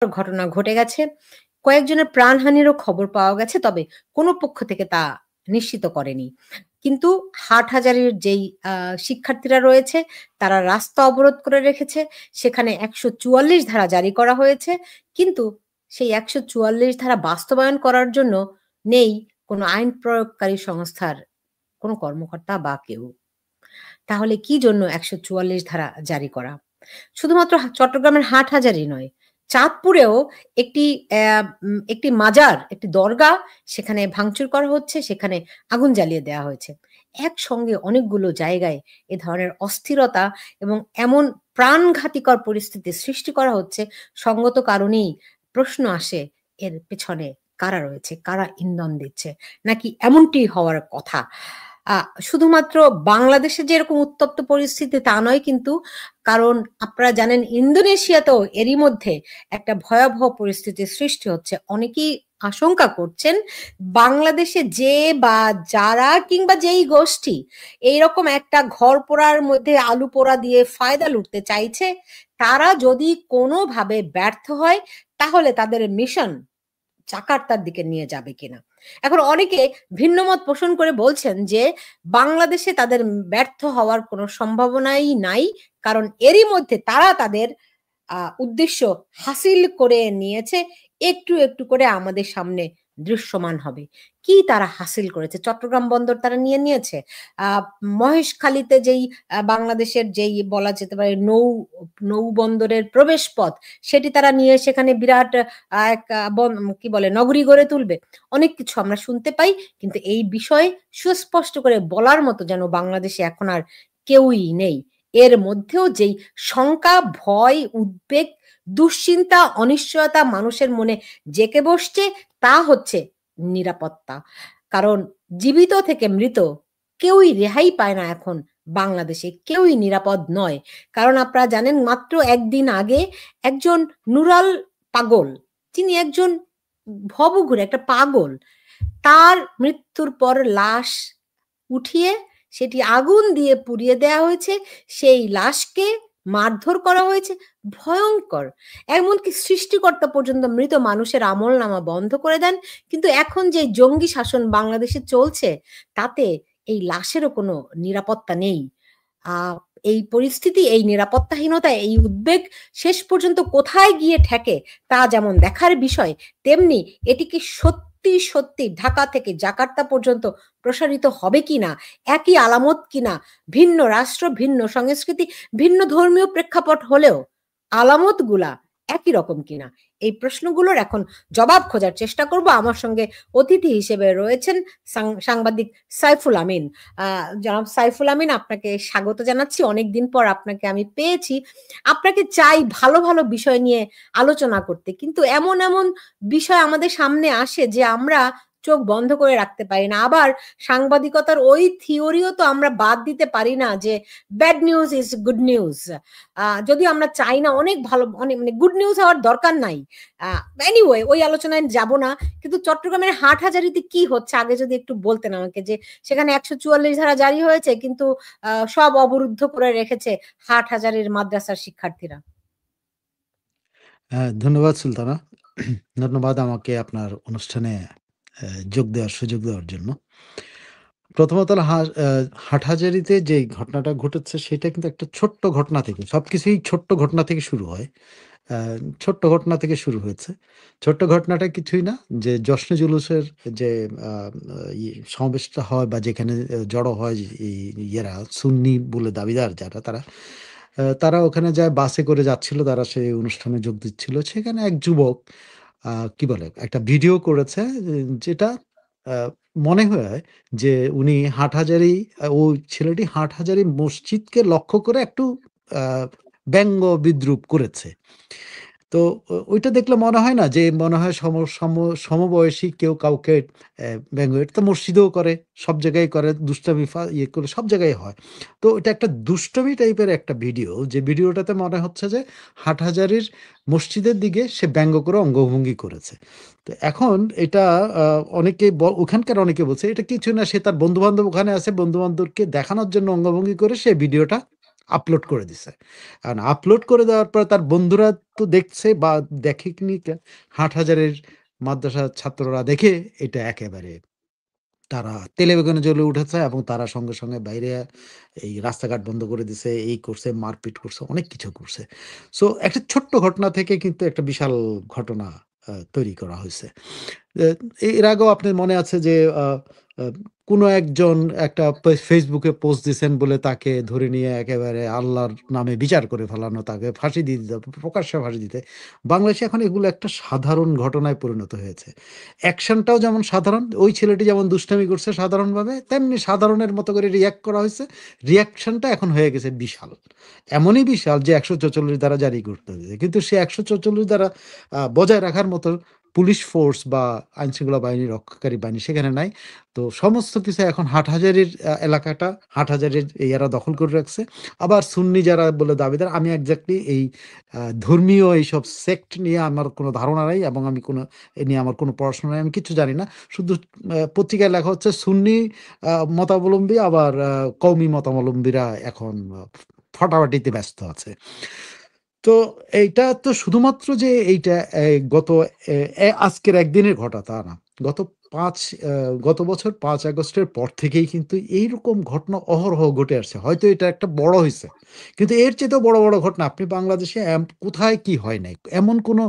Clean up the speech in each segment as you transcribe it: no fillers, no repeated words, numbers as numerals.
ঘটনা ঘটে গেছে। কয়েকজনের প্রাণহানিরও খবর পাওয়া গেছে, তবে কোনো পক্ষ থেকে তা নিশ্চিত করেনি। কিন্তু হাটহাজারীর যেই শিক্ষার্থীরা রয়েছে তারা রাস্তা অবরোধ করে রেখেছে। সেখানে ১৪৪ ধারা জারি করা হয়েছে। কিন্তু সেই ১৪৪ ধারা বাস্তবায়ন করার জন্য নেই কোনো আইন প্রয়োগকারী সংস্থার কোনো কর্মকর্তা বা কেউ। তাহলে কি জন্য ১৪৪ ধারা জারি করা? শুধুমাত্র চট্টগ্রামের হাটহাজারী নয়, চাঁদপুরেও একটি একটি মাজার, একটি দরগা সেখানে ভাঙচুর করা হচ্ছে, সেখানে আগুন জ্বালিয়ে দেয়া হয়েছে। একসঙ্গে অনেকগুলো জায়গায় এ ধরনের অস্থিরতা এবং এমন প্রাণঘাতীকর পরিস্থিতি সৃষ্টি করা হচ্ছে, সঙ্গত কারণেই প্রশ্ন আসে এর পেছনে কারা রয়েছে? কারা ইন্ধন দিচ্ছে? নাকি এমনটি হওয়ার কথা? আ শুধুমাত্র বাংলাদেশে যে এরকম উত্তপ্ত পরিস্থিতি তা নয় কিন্তু, কারণ আপনারা জানেন ইন্দোনেশিয়াতেও এরই মধ্যে একটা ভয়াবহ পরিস্থিতির সৃষ্টি হচ্ছে। অনেকেই আশঙ্কা করছেন বাংলাদেশে যে বা যারা কিংবা যেই গোষ্ঠী এইরকম একটা ঘর পোড়ার মধ্যে আলু পোড়া দিয়ে ফায়দা লুটতে চাইছে, তারা যদি কোনোভাবে ব্যর্থ হয় তাহলে তাদের মিশন জাকার্তার দিকে নিয়ে যাবে কিনা। এখন অনেকে ভিন্নমত পোষণ করে বলছেন যে বাংলাদেশে তাদের ব্যর্থ হওয়ার কোনো সম্ভাবনাই নাই। কারণ এরই মধ্যে তারা তাদের উদ্দেশ্য হাসিল করে নিয়েছে। একটু, একটু করে আমাদের সামনে দৃশ্যমান হবে। কি তারা হাসিল করেছে? চট্টগ্রাম বন্দর তারা নিয়ে নিয়েছে। আ মহেশখালীতে যেই বাংলাদেশের যেই বলা যেতে পারে নৌবন্দরের প্রবেশপথ, সেটি তারা নিয়ে সেখানে বিরাট এক কি বলে নগরী গড়ে তুলবে। অনেক কিছু আমরা শুনতে পাই। কিন্তু এই বিষয়ে সুস্পষ্ট করে বলার মতো যেন বাংলাদেশে এখন আর কেউই নেই। এর মধ্যেও যেই শঙ্কা, ভয়, উদ্বেগ, দুশ্চিন্তা, অনিশ্চয়তা মানুষের মনে জেঁকে বসছে তা হচ্ছে নিরাপত্তা। কারণ জীবিত থেকে মৃত কেউই রেহাই পায় না এখন বাংলাদেশে। কেউই নিরাপদ নয়। কারণ আপনারা জানেন মাত্র ১ দিন আগে একজন নুরাল পাগল, যিনি একজন ভবঘুরে একটা পাগল, তার মৃত্যুর পর লাশ উঠিয়ে সেটি আগুন দিয়ে পুড়িয়ে দেয়া হয়েছে। সেই লাশকে মারধর করা হয়েছে। ভয়ংকর। এমনকি সৃষ্টিকর্তা পর্যন্ত মৃত মানুষের আমলনামা বন্ধ করে দেন। কিন্তু এখন যে জঙ্গি শাসন বাংলাদেশে চলছে, তাতে এই লাশেরও কোনো নিরাপত্তা নেই। আ এই পরিস্থিতি, এই নিরাপত্তাহীনতা, এই উদ্বেগ শেষ পর্যন্ত কোথায় গিয়ে ঠেকে তা যেমন দেখার বিষয়, তেমনি এটি কি সত্যি, সত্যি ঢাকা থেকে জাকার্তা পর্যন্ত প্রসারিত হবে কিনা, একই আলামত কিনা, ভিন্ন রাষ্ট্র, ভিন্ন সংস্কৃতি, ভিন্ন ধর্মীয় প্রেক্ষাপট হলেও আলামতগুলা একই রকম কিনা? এই প্রশ্নগুলোর এখন জবাব খোঁজার চেষ্টা করব। আমার সঙ্গে অতিথি হিসেবে রয়েছেন সাংবাদিক সাইফুল আমিন। জনাব সাইফুল আমিন, আপনাকে স্বাগত জানাচ্ছি। অনেকদিন পর আপনাকে আমি পেয়েছি। আপনাকে চাই ভালো, ভালো বিষয় নিয়ে আলোচনা করতে। কিন্তু এমন, এমন বিষয় আমাদের সামনে আসে যে আমরা চোখ বন্ধ করে রাখতে পারি না। আবার সাংবাদিকতার ওই থিওরিও তো আমরা বাদ দিতে পারি না যে bad news is good news. যদিও আমরা চাই না অনেক ভালো অনেক মানে গুড নিউজ হওয়ার দরকার নাই। এনিওয়ে ওই আলোচনায় যাব না। কিন্তু চট্টগ্রামের হাটহাজারীতে কি হচ্ছে আগে যদি একটু বলতেন আমাকে, যে সেখানে ১৪৪ ধারা জারি হয়েছে কিন্তু সব অবরুদ্ধ করে রেখেছে হাটহাজারীর মাদ্রাসার শিক্ষার্থীরা। ধন্যবাদ সুলতানা। ধন্যবাদ আমাকে আপনার অনুষ্ঠানে যোগ দেওয়ার সুযোগ দেওয়ার জন্য। প্রথমত হাটহাজারীতে যে ঘটনাটা ঘটেছে সেটা কিন্তু একটা ছোট্ট ঘটনা থেকে, সবকিছুই ছোট্ট ঘটনা থেকে শুরু হয়। আ ছোট্ট ঘটনা থেকে শুরু হয়েছে। ছোট্ট ঘটনাটা কিছুই না, যে জশ্নে জুলুসের যে আ সমাবেশটা হয় বা যেখানে জড়ো হয় এই ইয়েরা সুন্নি বলে দাবিদার যারা তারা ওখানে যায়, বাসে করে যাচ্ছিল, তারা সেই অনুষ্ঠানে যোগ দিচ্ছিল। সেখানে এক যুবক কি বলে একটা ভিডিও করেছে, যেটা আ মনে হয় যে উনি হাটহাজারী ওই ছেলেটি হাটহাজারী মসজিদকে লক্ষ্য করে একটু আ ব্যঙ্গ বিদ্রূপ করেছে। তো ওইটা দেখলে মনে হয় না যে মনে হয় সমবয়সী কেউ কাউকে ব্যঙ্গ, এটা তো মসজিদেও করে, সব জায়গায় করে, দুষ্টামি ইয়ে করে সব জায়গায় হয়। তো এটা একটা দুষ্টমি টাইপের একটা ভিডিও, যে ভিডিওটাতে মনে হচ্ছে যে হাটহাজারীর মসজিদের দিকে সে ব্যঙ্গ করে অঙ্গভঙ্গি করেছে। তো এখন এটা অনেকে ওখানকার অনেকে বলছে এটা কিছু না, সে তার বন্ধু-বান্ধব ওখানে আছে, বন্ধু-বান্ধবকে দেখানোর জন্য অঙ্গভঙ্গি করে সে ভিডিওটা আপলোড করে দিছে। কারণ আপলোড করে দেওয়ার পর তার বন্ধুরা তো দেখছে বা দেখেনি, হাটহাজারীর মাদ্রাসার ছাত্ররা দেখে এটা একেবারে তারা তেলে বেগুনে জ্বলে উঠেছে এবং তারা সঙ্গে, সঙ্গে বাইরে এই রাস্তাঘাট বন্ধ করে দিছে, এই করছে, মারপিট করছে, অনেক কিছু করছে। সো একটা ছোট্ট ঘটনা থেকে কিন্তু একটা বিশাল ঘটনা তৈরি করা হইছে। এ এর আগেও আপনার মনে আছে যে আ আ কোনো একজন একটা Facebook এ পোস্ট দিছেন বলে তাকে ধরে নিয়ে একেবারে আল্লাহর নামে বিচার করে ফেলানো, তাকে ফাঁসি দিয়ে দিতে, প্রকাশ্যে ফাঁসি দিতে। বাংলাদেশে এখন এগুলো একটা সাধারণ ঘটনায় পরিণত হয়েছে। অ্যাকশনটাও যেমন সাধারণ, ওই ছেলেটি যেমন দুষ্টামি করছে সাধারণভাবে, তেমনি সাধারণের মতো করে রিঅ্যাক্ট করা হইছে। রিঅ্যাকশনটা এখন হয়ে গেছে বিশাল। এমনই বিশাল যে ১৪৪ ধারা জারি করতে হয়েছে। কিন্তু সে ১৪৪ ধারা বজায় রাখার মতো পুলিশ ফোর্স বা আইনশৃঙ্খলা বাহিনী, রক্ষাকারী বাহিনী সেখানে নাই। তো সমস্ত কিছু এখন হাটহাজারীর এলাকাটা, হাটহাজারীর ইয়ারা দখল করে রাখছে। আবার সুন্নি যারা বলে দাবিদার, আমি এক্সাক্টলি এই ধর্মীয় এইসব সেক্ট নিয়ে আমার কোনো ধারণা নাই এবং আমি কোনো এ নিয়ে আমার কোনো পড়াশোনা নাই। আমি কিচ্ছু জানি না। শুধু পত্রিকায় লেখা হচ্ছে সুন্নি মতাবলম্বী আবার কওমি মতাবলম্বীরা এখন ফাটাফাটিতে ব্যস্ত আছে। তো এইটা তো শুধুমাত্র যে এইটা গত এ এ আজকের একদিনের ঘটা তা না। গত ৫ আ গত বছর ৫ আগস্টের পর থেকেই কিন্তু এইরকম ঘটনা অহরহ ঘটে আসছে। হয়তো এটা একটা বড় হইছে। কিন্তু এর চেয়েতেও বড়, বড় ঘটনা আপনি বাংলাদেশে কোথায় কি হয় নাই? এমন কোনো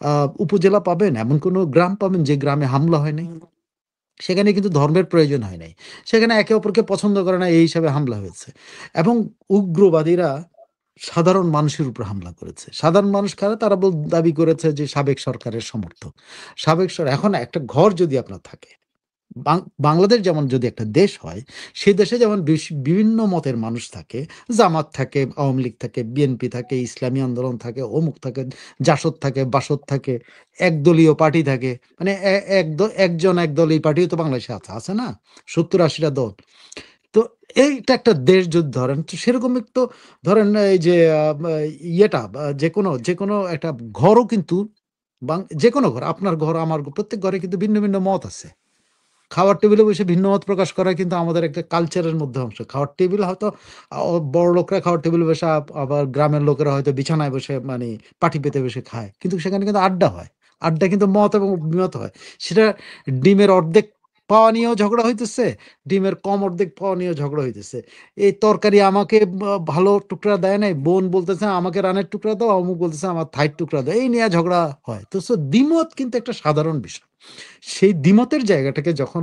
আ উপজেলা পাবেন, এমন কোনো গ্রাম পাবেন যে গ্রামে হামলা হয় নাই? সেখানে কিন্তু ধর্মের প্রয়োজন হয় নাই। সেখানে একে অপরকে পছন্দ করে না এই হিসাবে হামলা হয়েছে। এবং উগ্রবাদীরা সাধারণ মানুষের উপর হামলা করেছে। সাধারণ মানুষ কারা? তারা দাবি করেছে যে সাবেক সরকারের সমর্থক। এখন একটা ঘর যদি আপনার থাকে, বাংলাদেশ যেমন যদি একটা দেশ হয়, সে দেশে যেমন বিভিন্ন মতের মানুষ থাকে, জামাত থাকে, আওয়ামী লীগ থাকে, বিএনপি থাকে, ইসলামী আন্দোলন থাকে, অমুক থাকে, জাসদ থাকে, বাসদ থাকে, একদলীয় পার্টি থাকে। মানে এ এক দ একজন একদল এই পার্টিও তো বাংলাদেশে আছে, আছে না? ৭০-৮০ টা দল। তো এইটা একটা দেশ যদি ধরেন, তো সেরকম একটু ধরেন এই যে বা ইয়েটা যেকোনো একটা ঘরও কিন্তু যেকোনো ঘর, আপনার ঘর, আমার ঘর, প্রত্যেক ঘরে কিন্তু ভিন্ন, ভিন্ন মত আছে। খাওয়ার টেবিলে বসে ভিন্ন মত প্রকাশ করা কিন্তু আমাদের একটা কালচারের মধ্যে অংশ। খাওয়ার টেবিল হয়তো বড়লোকরা খাওয়ার টেবিলে বসে আবার গ্রামের লোকেরা হয়তো বিছানায় বসে মানে পাটি পেতে বসে খায়। কিন্তু সেখানে কিন্তু আড্ডা হয়। আড্ডা কিন্তু মত এবং বিমত হয়। সেটা ডিমের অর্ধেক পাওয়া নিয়েও ঝগড়া হইতেছে, ডিমের কম অর্ধেক পাওয়া নিয়েও ঝগড়া হইতেছে। এই তরকারি আমাকে ভালো টুকরা দেয় নাই। বোন বলতেছে আমাকে রানের টুকরা দাও, অমুক বলতেছে আমার থাইর টুকরা দাও। এই নিয়ে ঝগড়া হয়। তো দ্বিমত কিন্তু একটা সাধারণ বিষয়। সেই দ্বিমতের জায়গাটাকে যখন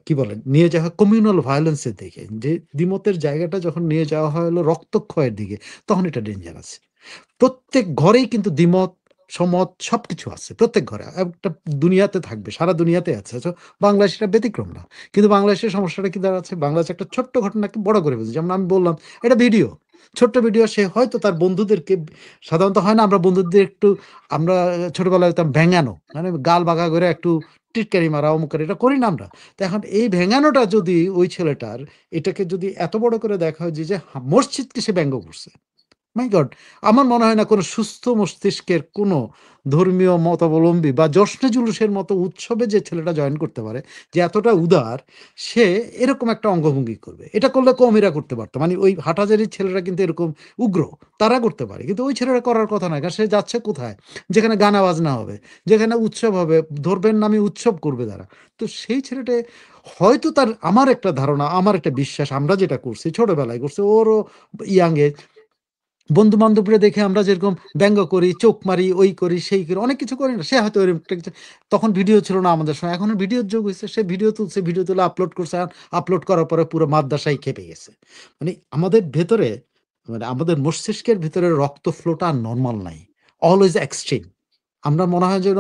কি বলে নিয়ে যাওয়া হয় কমিউনাল ভায়োলেন্স এর দিকে, যে দ্বিমতের জায়গাটা যখন নিয়ে যাওয়া হয় হলো রক্তক্ষয়ের দিকে, তখন এটা ডেঞ্জারাস। প্রত্যেক ঘরেই কিন্তু দ্বিমত, সমত সবকিছু আছে। প্রত্যেক ঘরে একটা দুনিয়াতে থাকবে। সারা দুনিয়াতে আছে। সো বাংলাদেশ এটা ব্যতিক্রম না। কিন্তু বাংলাদেশের সমস্যাটা কি দাঁড়াচ্ছে? বাংলাদেশে একটা ছোট্ট ঘটনাকে বড় করে ফেলছে। যেমন আমি বললাম, এটা ভিডিও। ছোট্ট ভিডিও, সে হয়তো তার বন্ধুদেরকে, সাধারণত হয় না আমরা বন্ধুদের একটু, আমরা ছোটবেলায় হইতাম ভেঙানো। মানে গাল বাঁকা করে একটু টিটকারি মারা, অমুক করে, এটা করি না আমরা? তো এখন এই ভেঙানোটা যদি ওই ছেলেটার, এটাকে যদি এত বড় করে দেখা হয় যে মসজিদকে সে ব্যঙ্গ করছে। মাই গড! আমার মনে হয় না কোনো সুস্থ মস্তিষ্কের কোনো ধর্মীয় মতাবলম্বী বা জশ্নে জুলুসের মতো উৎসবে যে ছেলেটা জয়েন করতে পারে, যে এতটা উদার, সে এরকম একটা অঙ্গভঙ্গি করবে। এটা করলে কওমিরা করতে পারত। মানে ওই হাটহাজারীর ছেলেরা কিন্তু এরকম উগ্র, তারা করতে পারে। কিন্তু ওই ছেলেরা করার কথা নয়। কারণ সে যাচ্ছে কোথায়? যেখানে গানা বাজনা হবে, যেখানে উৎসব হবে, ধর্মের নামে উৎসব করবে তারা। তো সেই ছেলেটা হয়তো তার, আমার একটা ধারণা, আমার একটা বিশ্বাস, আমরা যেটা করছি ছোটবেলায় করছি, ওরও ইয়াং এজ বন্ধু-বান্ধবরা দেখে আমরা যেরকম ব্যঙ্গ করি, চোখ মারি, ওই করি, সেই করি, অনেক কিছু করি না? সে হয়তো ওরকম একটা কিছু, তখন ভিডিও ছিল না আমাদের সময়। এখন ভিডিওর যুগ হইছে। সে ভিডিও তুলছে, ভিডিও তুলে আপলোড করছে। আর আপলোড করার পরে পুরো মাদ্রাসাই খেপে গেছে। মানে আমাদের ভেতরে, মানে আমাদের মস্তিষ্কের ভিতরে রক্ত ফ্লোটা নরমাল নাই। Always extreme. আমরা মনে হয় যেন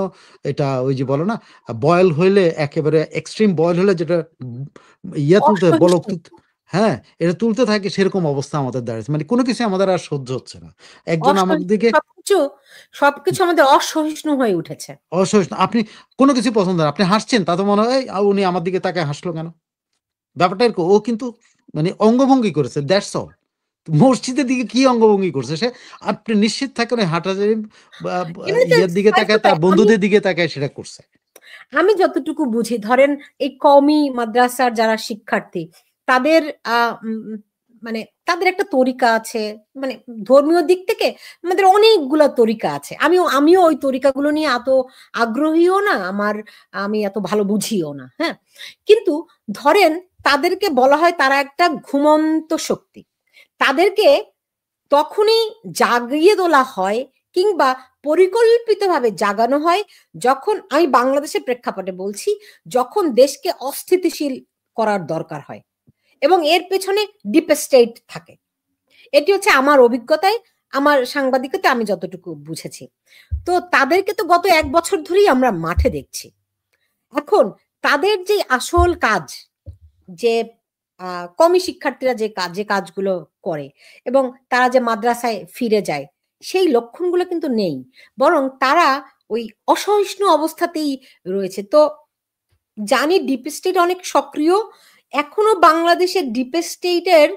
এটা ওই যে বলে না, বয়েল হইলে একেবারে এক্সট্রিম বয়েল হলে যেটা তুলতে হয়, বলক অসহিষ্ণু। হ্যাঁ, এটা তুলতে থাকে সেরকম অবস্থা আমাদের দাঁড়াচ্ছে। মানে কোন কিছু আমাদের আর সহ্য হচ্ছে না। একজন আমার অসহিষ্ণু দিকে সবকিছু আমাদের অসহিষ্ণু হয়ে উঠেছে। অসহিষ্ণু, আপনি কোন কিছু পছন্দ না। আপনি হাসছেন তাতে মনে হয় উনি আমার দিকে তাকায় হাসলো কেন? ব্যাপারটা এরকম। ও কিন্তু মানে অঙ্গভঙ্গি করেছে, দ্যাটস অল। মসজিদের দিকে কি অঙ্গভঙ্গি করছে সে? আপনি নিশ্চিত থাকেন ওই হাঁটাজারি বা এমনিতে ইয়ের দিকে বাই দ্যা তাকায়, ওয়ে তার বন্ধুদের দিকে তাকায় সেটা করছে। আমি যতটুকু বুঝি, ধরেন এই কওমি মাদ্রাসার যারা শিক্ষার্থী, তাদের মানে তাদের একটা তরিকা আছে, মানে ধর্মীয় দিক থেকে আমাদের অনেকগুলা তরিকা আছে। আমিও ওই তরিকাগুলো নিয়ে এত আগ্রহীও না, আমি এত ভালো বুঝিও না, হ্যাঁ? কিন্তু ধরেন তাদেরকে বলা হয় তারা একটা ঘুমন্ত শক্তি। তাদেরকে তখনই জাগিয়ে তোলা হয় কিংবা পরিকল্পিতভাবে জাগানো হয় যখন, আমি বাংলাদেশের প্রেক্ষাপটে বলছি, যখন দেশকে অস্থিতিশীল করার দরকার হয় এবং এর পেছনে ডিপ স্টেট থাকে। এটি হচ্ছে আমার অভিজ্ঞতায়, আমার সাংবাদিকতা আমি যতটুকু বুঝেছি। তো তাদেরকে তো গত ১ বছর ধরেই আমরা মাঠে দেখছি। এখন তাদের যে আসল কাজ, যে কমি শিক্ষার্থীরা যে কাজগুলো করে এবং তারা যে মাদ্রাসায় ফিরে যায়, সেই লক্ষণগুলো কিন্তু নেই। বরং তারা ওই অসহিষ্ণু অবস্থাতেই রয়েছে। তো জানি ডিপ স্টেট অনেক সক্রিয়। এখনো বাংলাদেশের ডিপ স্টেটের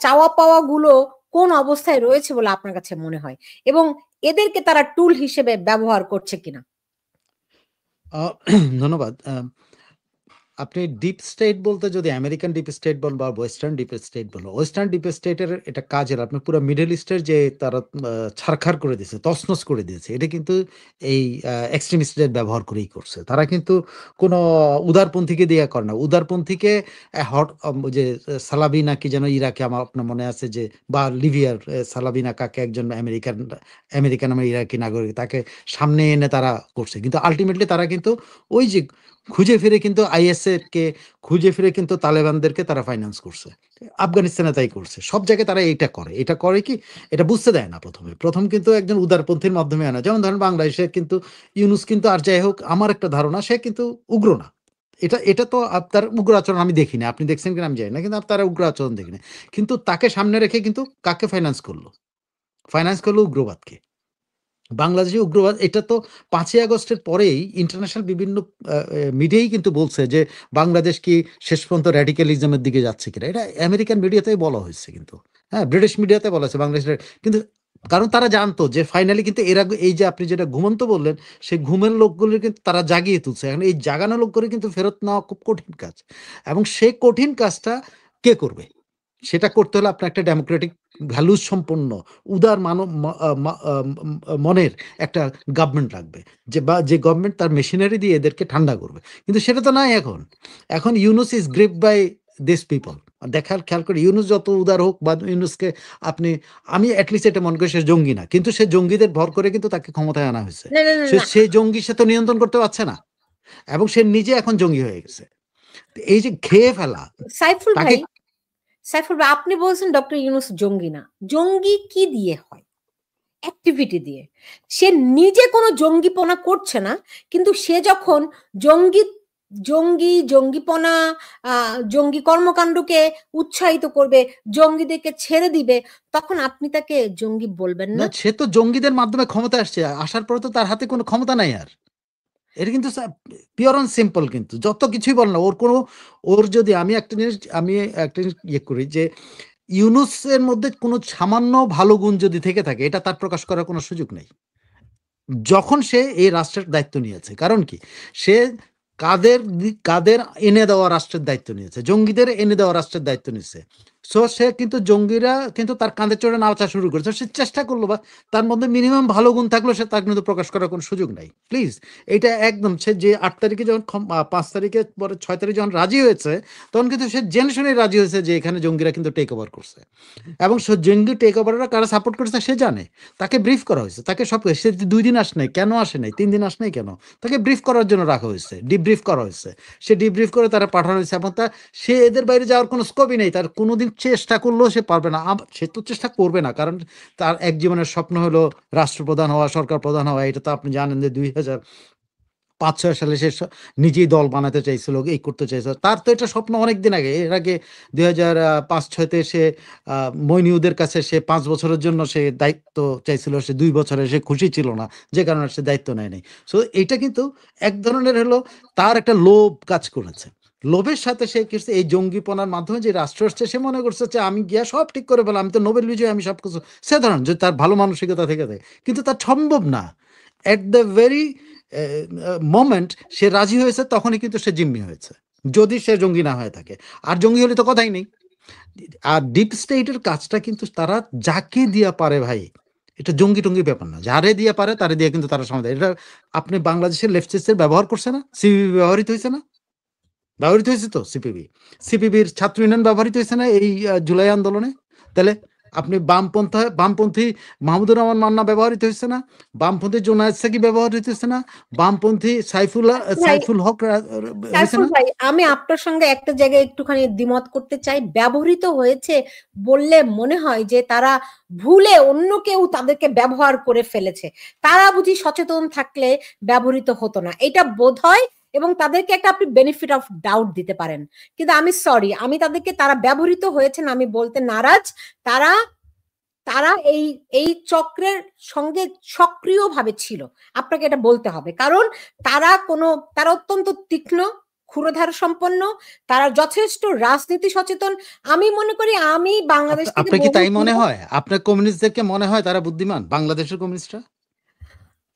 চাওয়া পাওয়া গুলো কোন অবস্থায় রয়েছে বলে আপনার কাছে মনে হয়? এবং এদেরকে তারা টুল হিসেবে ব্যবহার করছে কিনা? ধন্যবাদ। আপনি ডিপ স্টেট বলতে যদি আমেরিকান ডিপ স্টেট বলেন বা ওয়েস্টার্ন ডিপ স্টেট বলেন, ওয়েস্টার্ন ডিপ স্টেটের এটা কাজের আপনি পুরো মিডল ইস্টের যে তারা ছারখার করে দিয়েছে, তছনছ করে দিয়েছে। এটা কিন্তু এই এক্সট্রিমিস্টদের ব্যবহার করেই করছে। তারা কিন্তু কোনো উদারপন্থীকে দিয়ে করে না। উদারপন্থীকে ওই যে সালাবিনা কি যেন ইরাকে, আমার আপনার মনে আছে যে, বা লিবিয়ার সালাবিনা কাকে একজন আমেরিকান আমার ইরাকি নাগরিক, তাকে সামনে এনে তারা করছে। কিন্তু আল্টিমেটলি তারা কিন্তু ওই যে খুঁজে ফিরে কিন্তু আইএসএ-কে খুঁজে ফিরে কিন্তু তালেবানদেরকে তারা ফাইন্যান্স করছে। আফগানিস্তানে তাই করছে। সব জায়গায় তারা এইটা করে। এটা করে কি? এটা বুঝতে দেয় না ১ম এ। ১ম কিন্তু একজন উদারপন্থীর মাধ্যমে আনা। যেমন ধরেন বাংলাদেশে কিন্তু ইউনূস কিন্তু, আর যাই হোক আমার একটা ধারণা, সে কিন্তু উগ্র না। এটা তো তার উগ্র আচরণ আমি দেখি না। আপনি দেখছেন কিনা আমি জানি না। কিন্তু তার উগ্র আচরণ দেখি না। কিন্তু তাকে সামনে রেখে কিন্তু কাকে ফাইন্যান্স করল? ফাইন্যান্স করল উগ্রবাদকে। বাংলাদেশী উগ্রবাদ, এটা তো ৫ই আগস্টের পরেই ইন্টারন্যাশনাল বিভিন্ন মিডিয়াই কিন্তু বলছে যে বাংলাদেশ কি শেষ পর্যন্ত র্যাডিক্যালিজমের দিকে যাচ্ছে কিনা। এটা আমেরিকান মিডিয়াতেই বলা হয়েছে কিন্তু। হ্যাঁ, ব্রিটিশ মিডিয়াতে বলা হয়েছে বাংলাদেশের কিন্তু, কারণ তারা জানতো যে ফাইনালি কিন্তু এর আগে এই যে আপনি যেটা ঘুমন্ত বললেন, সেই ঘুমের লোকগুলোর কিন্তু তারা জাগিয়ে তুলছে। এখন এই জাগানো লোকগুলো কিন্তু ফেরত নেওয়া খুব কঠিন কাজ। এবং সেই কঠিন কাজটা কে করবে? সেটা করতে হলে আপনার একটা ডেমোক্রেটিক ভ্যালুস সম্পন্ন উদার মানব মনের একটা গভর্নমেন্ট লাগবে। যে গভর্নমেন্ট তার মেশিনারি দিয়ে এদেরকে ঠান্ডা করবে। কিন্তু সেটা তো নাই এখন। এখন ইউনূস ইস গ্রিপড বাই দিস পিপল। খেয়াল করে ইউনূস যত উদার হোক বা ইউনূসকে আপনি, আমি এট লিস্ট এটা মনে করি সে জঙ্গি না। কিন্তু সে জঙ্গিদের ভর করে কিন্তু তাকে ক্ষমতায় আনা হয়েছে। না, না, না, না। সে জঙ্গি সে তো নিয়ন্ত্রণ করতে পারছে না। এবং সে নিজে এখন জঙ্গি হয়ে গেছে। এই যে খেয়ে ফেলা সাইফুল তাকে। ভাই, আপনি বলছেন ডক্টর ইউনূস জঙ্গি না। জঙ্গি কি দিয়ে হয়? অ্যাক্টিভিটি দিয়ে। সে নিজে কোনো জঙ্গিপনা করছে না। কিন্তু সে যখন জঙ্গি জঙ্গিপনা, জঙ্গি কর্মকাণ্ডকে উৎসাহিত করবে, জঙ্গিদেরকে ছেড়ে দিবে, তখন আপনি তাকে জঙ্গি বলবেন না, না? সে তো জঙ্গিদের মাধ্যমে ক্ষমতায় আসছে। আসার পরে তো তার হাতে কোনো ক্ষমতা নাই আর। এটা কিন্তু পিওর অ্যান্ড সিম্পল কিন্তু। যত কিছুই বলেন না, ওর যদি আমি একটা জিনিস ইয়ে করি যে, ইউনূসের মধ্যে কোনো সামান্য ভালো গুণ যদি থেকে থাকে, এটা তার প্রকাশ করার কোনো সুযোগ নেই। যখন সে এই রাষ্ট্রের দায়িত্ব নিয়েছে। কারণ কি? সে কাদের এনে দেওয়া রাষ্ট্রের দায়িত্ব নিয়েছে। জঙ্গিদের এনে দেওয়া রাষ্ট্রের দায়িত্ব নিছে। সো সে কিন্তু জঙ্গিরা কিন্তু তার কাঁধে চড়ে নাচা শুরু করেছে। সে চেষ্টা করলো, বা তার মধ্যে মিনিমাম ভালো গুণ থাকলেও সে তার কিন্তু প্রকাশ করার কোনো সুযোগ নাই। প্লিজ, এইটা একদম, সে যে ৮ তারিখে যখন ৫ তারিখে পরে ৬ তারিখে যখন রাজি হয়েছে, তখন কিন্তু সে জেনে শুনেই রাজি হয়েছে যে এখানে জঙ্গিরা কিন্তু টেক ওভার করছে। এবং সে জঙ্গি টেক ওভাররা কারা সাপোর্ট করেছে সে জানে। তাকে ব্রিফ করা হয়েছে। তাকে সব, সে ২ দিন আসে নাই। কেন আসে নাই? ৩ দিন আসে নাই কেন? তাকে ব্রিফ করার জন্য রাখা হয়েছে। ডিব্রিফ করা হয়েছে। সে ডিব্রিফ করে তারা পাঠানো হয়েছে এবং সে এদের বাইরে যাওয়ার কোনো স্কোপই নেই। তার কোনোদিন চেষ্টা করলেও সে পারবে না। সে তো চেষ্টা করবে না। কারণ তার এক জীবনের স্বপ্ন হলো রাষ্ট্রপ্রধান হওয়া, সরকার প্রধান হওয়া। এটা তো আপনি জানেন যে ২০০৫-৬ সালে সে নিজেই দল বানাতে চাইছিল, এই করতে চাইছিল। তার তো এটা স্বপ্ন অনেকদিন আগে। এর আগে ২০০৫-৬ সে মইনুদের কাছে সে ৫ বছরের জন্য সে দায়িত্ব চাইছিল। সে ২ বছরে সে খুশি ছিল না। যে কারণে সে দায়িত্ব নেয় নাই। সো এইটা কিন্তু এক ধরনের হলো তার একটা লোভ কাজ করেছে। লোভের সাথে সে কিছু এই জঙ্গিপনার মাধ্যমে যে রাষ্ট্র আসছে, সে মনে করছে যে আমি গিয়া সব ঠিক করে ফেললাম। আমি তো নোবেল বিজয়ী, আমি সবকিছু, সে ধরেন যদি তার ভালো মানসিকতা থেকে থাকে। কিন্তু তার সম্ভব না। এট দ্য ভেরি মোমেন্ট সে রাজি হয়েছে, তখনই কিন্তু সে জিম্মি হয়েছে। যদি সে জঙ্গি না হয়ে থাকে। আর জঙ্গি হলে তো কথাই নেই। আর ডিপ স্টেটের কাজটা কিন্তু তারা যাকে দিয়া পারে ভাই, এটা জঙ্গি টঙ্গি ব্যাপার না, যারে দিয়ে পারে তারে দিয়ে কিন্তু তারা সমাধান। এটা আপনি বাংলাদেশের লেফটিস্টের ব্যবহার করছে না, সিপিবি ব্যবহৃত হয়েছে না, ব্যবহৃত হয়েছে তো সিপিবি, সিপিবির ছাত্র ইউনিয়ন ব্যবহৃত হয়েছে না এই জুলাই আন্দোলনে। তাহলে আপনি বামপন্থী মাহমুদুর রহমান মান্না ব্যবহৃত হয়েছে না, বামপন্থী জোনায়েদ সাকি ব্যবহৃত হয়েছে না, বামপন্থী সাইফুল হক হয়েছে সাইফুল না। ভাই, আমি আপনার সঙ্গে একটা জায়গায় একটুখানি দ্বিমত করতে চাই। ব্যবহৃত হয়েছে বললে মনে হয় যে তারা ভুলে অন্য কেউ তাদেরকে ব্যবহার করে ফেলেছে, তারা বুঝি সচেতন থাকলে ব্যবহৃত হতো না, এটা বোধ হয়। এবং তাদেরকে একটা আপনি বেনিফিট অফ ডাউট দিতে পারেন, কিন্তু আমি সরি, আমি তাদেরকে তারা ব্যবহৃত হয়েছেন আমি বলতে নারাজ। তারা তারা এই এই চক্রের সঙ্গে সক্রিয়ভাবে ছিল, আপনাকে এটা বলতে হবে, কারণ তারা অত্যন্ত তীক্ষ্ণ, ক্ষুরধার সম্পন্ন, তারা যথেষ্ট রাজনীতি সচেতন। আমি মনে করি আমি বাংলাদেশ থেকে আপনার কি তাই মনে হয়? আপনার কমিউনিস্টদেরকে মনে হয় তারা বুদ্ধিমান, বাংলাদেশের কমিউনিস্টরা?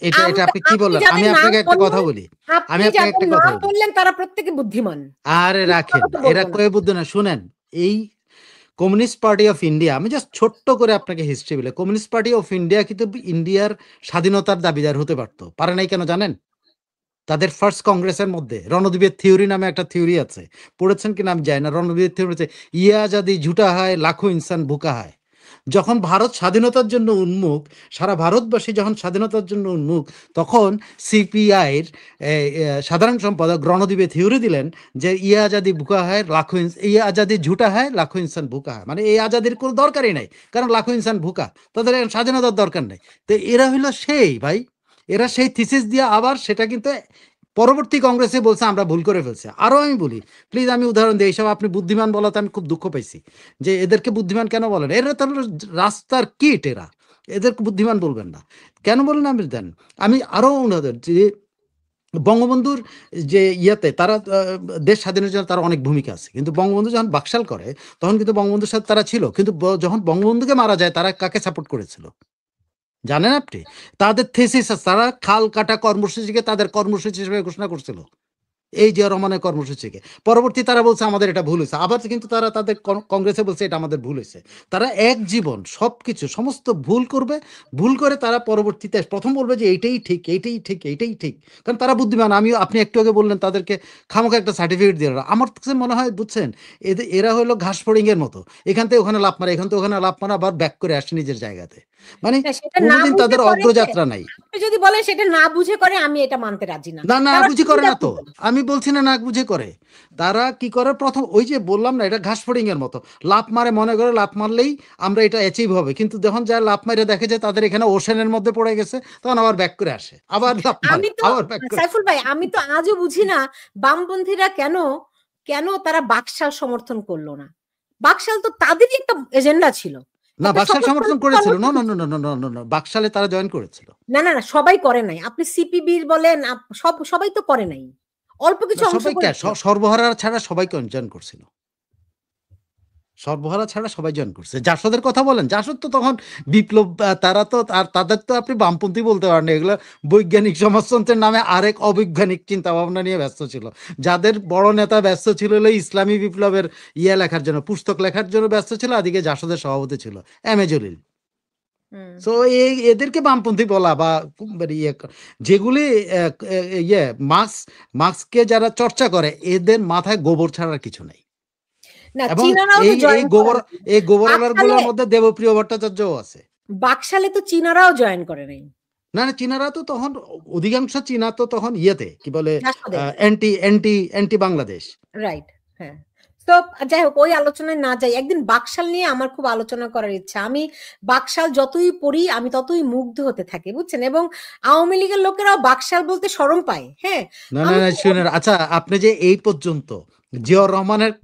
এটা এটা আপনি কি বললেন? আমি আপনাকে একটা কথা বলি, আমি আপনাকে একটা কথা বলি। বললেন তারা প্রত্যেকে বুদ্ধিমান। আরে রাখেন, এরা কয়ে বুদ্ধি না। শুনেন, এই কমিউনিস্ট পার্টি অফ ইন্ডিয়া, আমি জাস্ট ছোট্ট করে আপনাকে হিস্ট্রি বলে, কমিউনিস্ট পার্টি অফ ইন্ডিয়া কিন্তু ইন্ডিয়ার স্বাধীনতার দাবিদার হতে পারতো, পারে নাই কেন জানেন? তাদের ফার্স্ট কংগ্রেসের মধ্যে রণদ্বীপের থিওরি নামে একটা থিওরি আছে, পড়েছেন কিনা আমি জানি না। রণদ্বীপের থিওরি হচ্ছে ইয়া যদি ঝুটা হয় লাখো ইনসান ভুকা হয়। যখন ভারত স্বাধীনতার জন্য উন্মুখ, সারা ভারতবাসী যখন স্বাধীনতার জন্য উন্মুখ, তখন সিপিআইয়ের সাধারণ সম্পাদক রণদ্বীপে থিওরি দিলেন যে ইয়া আজাদি ভুকা হয় লাখো ইয়া আজাদি ঝুটা হয় লাখো ইনসান ভুকা হয়, মানে এই আজাদির কোনো দরকারই নাই, কারণ লাখো ইনসান ভুকা, তাদের স্বাধীনতার দরকার নেই। তো এরা হইলো সেই ভাই, এরা সেই থিসিস দিয়ে আবার সেটা কিন্তু পরবর্তী কংগ্রেসে বলছে আমরা ভুল করে ফেলছি। আরও আমি বলি, প্লিজ আমি উদাহরণ দিই, এইসব আপনি বুদ্ধিমান বলাতে আমি খুব দুঃখ পাইছি যে এদেরকে বুদ্ধিমান কেন বলেন, এরা তো রাস্তার কিট, এরা, এদেরকে বুদ্ধিমান বলবেন না কেন বলেন আমি দেন। আমি আরও উদাহরণ, যে বঙ্গবন্ধুর যে ইয়াতে তারা দেশ স্বাধীনের জন্য তার অনেক ভূমিকা আছে, কিন্তু বঙ্গবন্ধু যখন বাকশাল করে তখন কিন্তু বঙ্গবন্ধুর সাথে তারা ছিল, কিন্তু যখন বঙ্গবন্ধুকে মারা যায় তারা কাকে সাপোর্ট করেছিল জানেন আপনি? তাদের থেসিস, তারা খাল কাটা কর্মসূচিকে তাদের কর্মসূচি হিসেবে ঘোষণা করছিল, এই জিয়া রহমানের কর্মসূচিকে। পরবর্তী তারা বলছে আমাদের এটা ভুল হয়েছে, আবার কিন্তু তারা তাদের কংগ্রেসে বলছে এটা আমাদের ভুল হয়েছে। তারা এক জীবন সবকিছু সমস্ত ভুল করবে, ভুল করে তারা পরবর্তীতে প্রথম বলবে যে এইটাই ঠিক, এইটাই ঠিক, এইটাই ঠিক, কারণ তারা বুদ্ধিমান। আপনি একটু আগে বললেন তাদেরকে খামোখা একটা সার্টিফিকেট দিয়ে, আমার কাছে মনে হয় বুঝছেন, এরা হলো ঘাস ফড়িং এর মতো, এখান থেকে ওখানে লাফ মারে, এখান থেকে ওখানে লাফ মারা, আবার ব্যাক করে আসে নিজের জায়গাতে, মানে কোনোদিন তাদের অগ্রযাত্রা নাই। যদি বলেন সেটা না বুঝে করে, আমি এটা মানতে রাজি না। না বুঝে করে না তো, আমি বলছি না বুঝে করে। তারা কি করে, প্রথম ওই যে বললাম না, এটা ঘাস ফড়িং এর মতো, লাফ মারে, মনে করে লাফ মারলেই আমরা এটা অ্যাচিভ হবে, কিন্তু যখন যা লাফ মারে দেখে যে তাদের এখানে ওশেনের মধ্যে পড়ে গেছে, তখন আবার ব্যাক করে আসে, আবার লাফ মারে, আবার ব্যাক করে। সাইফুল ভাই, আমি তো আজও বুঝি না বামপন্থীরা কেন তারা বাকশাল সমর্থন করলো না। বাকশাল তো তাদেরই একটা এজেন্ডা ছিল। না, বাকশাল সমর্থন করেছিল, না, বাকশালে তারা জয়েন করেছিল। না, সবাই করে নাই। আপনি সিপিবি বলেন, সবাই তো করে নাই, অল্প কিছু অংশ করেছিল। সর্বহারা ছাড়া সবাই জয়েন করছিল, সর্বহারা ছাড়া সবাই জয়েন করছে। জাসদের কথা বলেন, জাসদ তো তখন বিপ্লব, তারা তো আর তাদের তো আপনি বামপন্থী বলতে পারেন, এগুলো বৈজ্ঞানিক সমাজতন্ত্রের নামে আরেক অবৈজ্ঞানিক চিন্তা ভাবনা নিয়ে ব্যস্ত ছিল। যাদের বড় নেতা ব্যস্ত ছিল হলো ইসলামী বিপ্লবের লেখার জন্য, পুস্তক লেখার জন্য ব্যস্ত ছিল, আদিকে জাসদের সভাপতি ছিল এম এ জলিল। তো এদেরকে বামপন্থী বলা বা যেগুলি মার্ক্সকে যারা চর্চা করে, এদের মাথায় গোবর ছাড়ার কিছু নাই। এবং এই গোবরওয়ালার গুলোর মধ্যে দেবপ্রিয় ভট্টাচার্যও আছে। বাকশালে তো চীনারাও জয়েন করে নাই। না, চীনারা তো তখন অধিকাংশ চীনা তো তখন ইয়েতে কি বলে অ্যান্টি বাংলাদেশ, রাইট। হ্যাঁ, তো যাই হোক, ওই আলোচনায় না যাই। একদিন বাকশাল নিয়ে আমার খুব আলোচনা করার ইচ্ছা। আমি বাকশাল যতই পড়ি আমি ততই মুগ্ধ হতে থাকি, বুঝছেন। এবং আওয়ামী লীগের লোকেরাও বাকশাল বলতে শরম পায়। হ্যাঁ, না শুনেন, আচ্ছা আপনি যে এই পর্যন্ত জিয়াউর রহমানের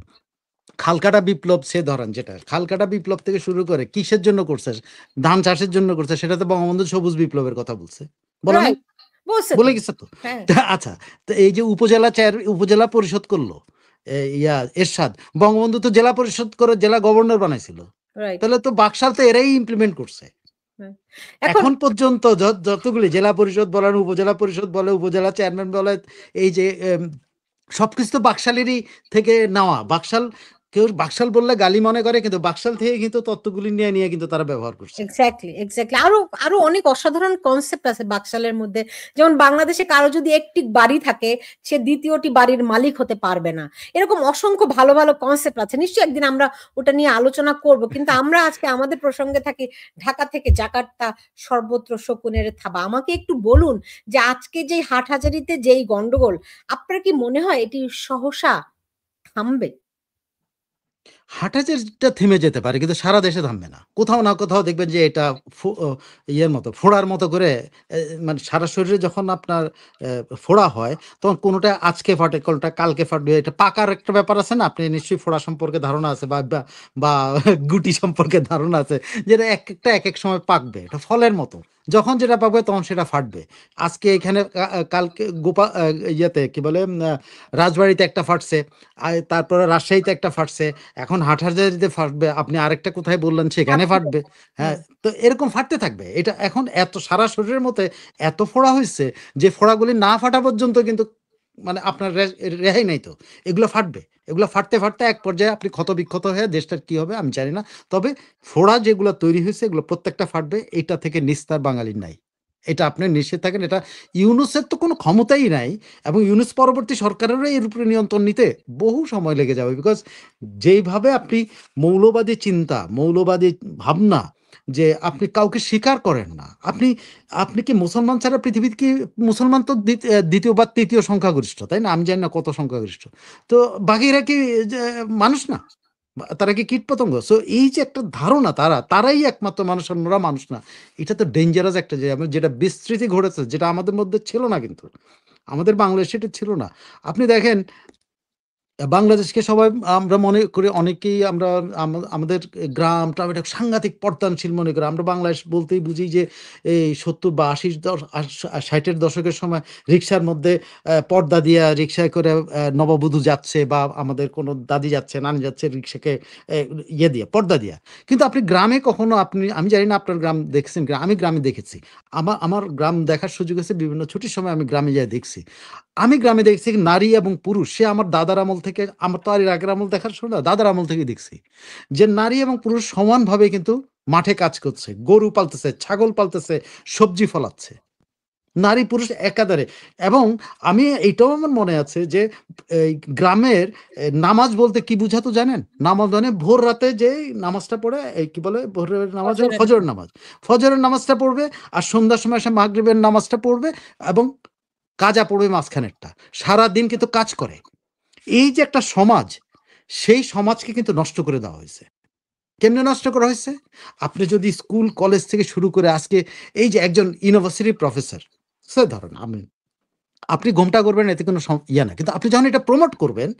খালকাটা বিপ্লব সে ধরেন, যেটা খালকাটা বিপ্লব থেকে শুরু করে কিসের জন্য করছে, ধান চাষের জন্য করছে, সেটা তো বঙ্গবন্ধু সবুজ বিপ্লবের কথা বলছে, বলে গেছে তো। আচ্ছা, তো এই যে উপজেলা পরিষদ করলো এরশাদ, বঙ্গবন্ধু তো জেলা পরিষদ করে জেলা গভর্নর বানাইছিল, তাহলে তো বাকশাল তো এরাই ইমপ্লিমেন্ট করছে। এখন পর্যন্ত যতগুলি জেলা পরিষদ বলেন, উপজেলা পরিষদ বলে, উপজেলা চেয়ারম্যান বলে, এই যে সবকিছু তো বাকশালেরই থেকে নেওয়া। বাকশাল কেউ বাকশাল বললে গালি মনে করে, কিন্তু বাকশাল থেকে কিন্তু তত্ত্বগুলি নিয়ে নিয়ে কিন্তু তারা ব্যবহার করছে। Exactly, exactly. আরো আরো অনেক অসাধারণ কনসেপ্ট আছে বাকশালের মধ্যে। যেমন বাংলাদেশে কারো যদি একটি বাড়ি থাকে, সে দ্বিতীয়টি বাড়ির মালিক হতে পারবে না। এরকম অসংখ্য ভালো ভালো কনসেপ্ট আছে। নিশ্চয়ই একদিন আমরা ওটা নিয়ে আলোচনা করব। কিন্তু আমরা আজকে আমাদের প্রসঙ্গে থাকি, ঢাকা থেকে জাকার্তা, সর্বত্র শকুনের থাবা। আমাকে একটু বলুন যে আজকে যে হাটহাজারীতে যেই গন্ডগোল, আপনার কি মনে হয় এটি সহসা থামবে? হাঁটাচেরটা থেমে যেতে পারে, কিন্তু সারা দেশে থামবে না। কোথাও না কোথাও দেখবেন যে এটা ইয়ের মতো, ফোড়ার মতো করে মানে সারা শরীরে যখন আপনার ফোড়া হয়, তখন কোনোটা আজকে ফাটে, কোনোটা কালকে ফাটবে। এটা পাকার একটা ব্যাপার আছে না? আপনি নিশ্চয়ই ফোড়া সম্পর্কে ধারণা আছে, বা বা বা গুটি সম্পর্কে ধারণা আছে, যেটা একেকটা একেক সময় পাকবে। এটা ফলের মতো। যখন যেটা পাকবে তখন সেটা ফাটবে। আজকে এখানে কালকে ইয়েতে কি বলে রাজবাড়িতে একটা ফাটছে, তারপরে রাজশাহীতে একটা ফাটছে, এখন হাটহাজারীতে ফাটবে, আপনি আরেকটা কোথায় বললেন সেখানে ফাটবে। হ্যাঁ, তো এরকম ফাটতে থাকবে। এটা এখন এত সারা শরীরের মধ্যে এত ফোড়া হয়েছে যে ফোড়াগুলি না ফাটা পর্যন্ত কিন্তু মানে আপনার রেহাই নাই। তো এগুলো ফাটবে, এগুলো ফাটতে ফাটতে এক পর্যায়ে আপনি ক্ষত বিক্ষত হয়ে দেশটার কি হবে আমি জানি না। তবে ফোড়া যেগুলো তৈরি হয়েছে এগুলো প্রত্যেকটা ফাটবে, এটা থেকে নিস্তার বাঙালির নাই। এটা আপনি নিশ্চিত থাকেন। এটা ইউনুসের তো কোনো ক্ষমতাই নাই, এবং ইউনুস পরবর্তী সরকারেরও এর উপরে নিয়ন্ত্রণ নিতে বহু সময় লেগে যাবে। বিকজ যেইভাবে আপনি মৌলবাদী চিন্তা, মৌলবাদী ভাবনা, যে আপনি কাউকে স্বীকার করেন না। আপনি আপনি কি মুসলমান ছাড়া পৃথিবীতে কি, মুসলমান তো দ্বিতীয় বা তৃতীয় সংখ্যাগরিষ্ঠ, তাই না? আমি জানি না কত সংখ্যাগরিষ্ঠ। তো বাকিরা কি যে মানুষ না? তারা কি কীটপতঙ্গ? সো এই যে একটা ধারণা, তারাই একমাত্র মানুষ, অন্যরা মানুষ না। এটা তো ডেঞ্জারাস একটা, যে যেটা বিস্তৃতি ঘটেছে, যেটা আমাদের মধ্যে ছিল না কিন্তু। আমাদের বাংলাদেশে এটা ছিল না। আপনি দেখেন বাংলাদেশকে সবাই আমরা মনে করি, অনেকেই আমরা আমাদের গ্রাম-ট্রাম এটা সাংঘাতিক পর্দানশীল মনে করি। আমরা বাংলাদেশ বলতেই বুঝি যে এই ৭০ বা ৮০ ৬০ এর দশকের সময় রিক্সার মধ্যে পর্দা দিয়া রিক্সায় করে নববধূ যাচ্ছে, বা আমাদের কোনো দাদি যাচ্ছে, নানি যাচ্ছে রিক্সাকে এ ইয়ে দিয়ে, পর্দা দিয়া। কিন্তু আপনি গ্রামে কখনো আমি জানি না আপনার গ্রাম দেখছেন কিনা, আমি গ্রামে দেখেছি। আমার গ্রাম দেখার সুযোগ হয়েছে, বিভিন্ন ছুটির সময় আমি গ্রামে যেয়ে দেখছি। আমি গ্রামে দেখছি নারী এবং পুরুষ, সে আমার দাদার আমল থেকে, আমার তো আর এর আগের আমল দেখার শুরু না, দাদার আমল থেকে দেখছি যে নারী এবং পুরুষ সমানভাবে কিন্তু মাঠে কাজ করছে, গরু পালতেছে, ছাগল পালতেছে, সবজি ফলাচ্ছে। নারী পুরুষ একাধারে। এবং আমি এইটাও আমার মনে আছে যে এই গ্রামের নামাজ বলতে কি বুঝাতো জানেন? নামাজ মানে ভোর রাতে যে নামাজটা পড়ে, এই কি বলে, ভোরের নামাজ হলো ফজরের ফজরের নামাজ। নামাজ। ফজরের নামাজটা পড়বে, আর সন্ধ্যার সময় এসে মাগরিবের নামাজটা পড়বে, এবং কাজা পড়বে মাঝখানেরটা। সারাদিন কিন্তু কাজ করে। এই যে একটা সমাজ, সেই সমাজকে কিন্তু নষ্ট করে দেওয়া হয়েছে। কেমনে নষ্ট করা হয়েছে? আপনি যদি স্কুল, কলেজ থেকে শুরু করে আজকে এই যে একজন ইউনিভার্সিটির প্রফেসর, সে ধরেন আপনি ঘোমটা করবেন, এতে কোনো ইয়ে না। কিন্তু আপনি যখন এটা প্রমোট করবেন,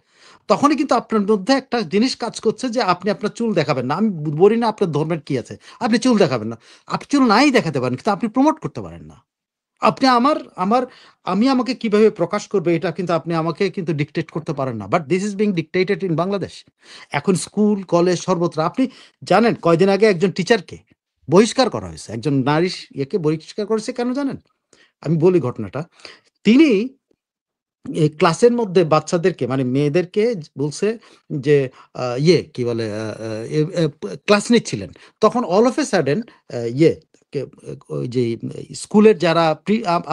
তখনই কিন্তু আপনার মধ্যে একটা জিনিস কাজ করছে যে আপনি আপনার চুল দেখাবেন না। আমি বলি না আপনার ধর্মের কি আছে। আপনি চুল দেখাবেন না। আপনি চুল নাই দেখাতে পারেন, কিন্তু আপনি প্রমোট করতে পারেন না। আপনি আমার আমার আমি আমাকে কিভাবে প্রকাশ করব, এটা কিন্তু আপনি আমাকে কিন্তু ডিকটেট করতে পারেন না। But this is being dictated in Bangladesh. এখন স্কুল, কলেজ সর্বত্র আপনি জানেন, কয়দিন আগে একজন টিচারকে বহিষ্কার করা হয়েছে। একজন নারী ইয়েকে বহিষ্কার করেছে কেন জানেন? আমি বলি ঘটনাটা। তিনি এই ক্লাসের মধ্যে বাচ্চাদেরকে, মানে মেয়েদেরকে বলছে যে ইয়ে কি বলে, ক্লাস নিচ্ছিলেন। তখন অল অফ এ সাডেন ইয়ে ওই যে স্কুলের যারা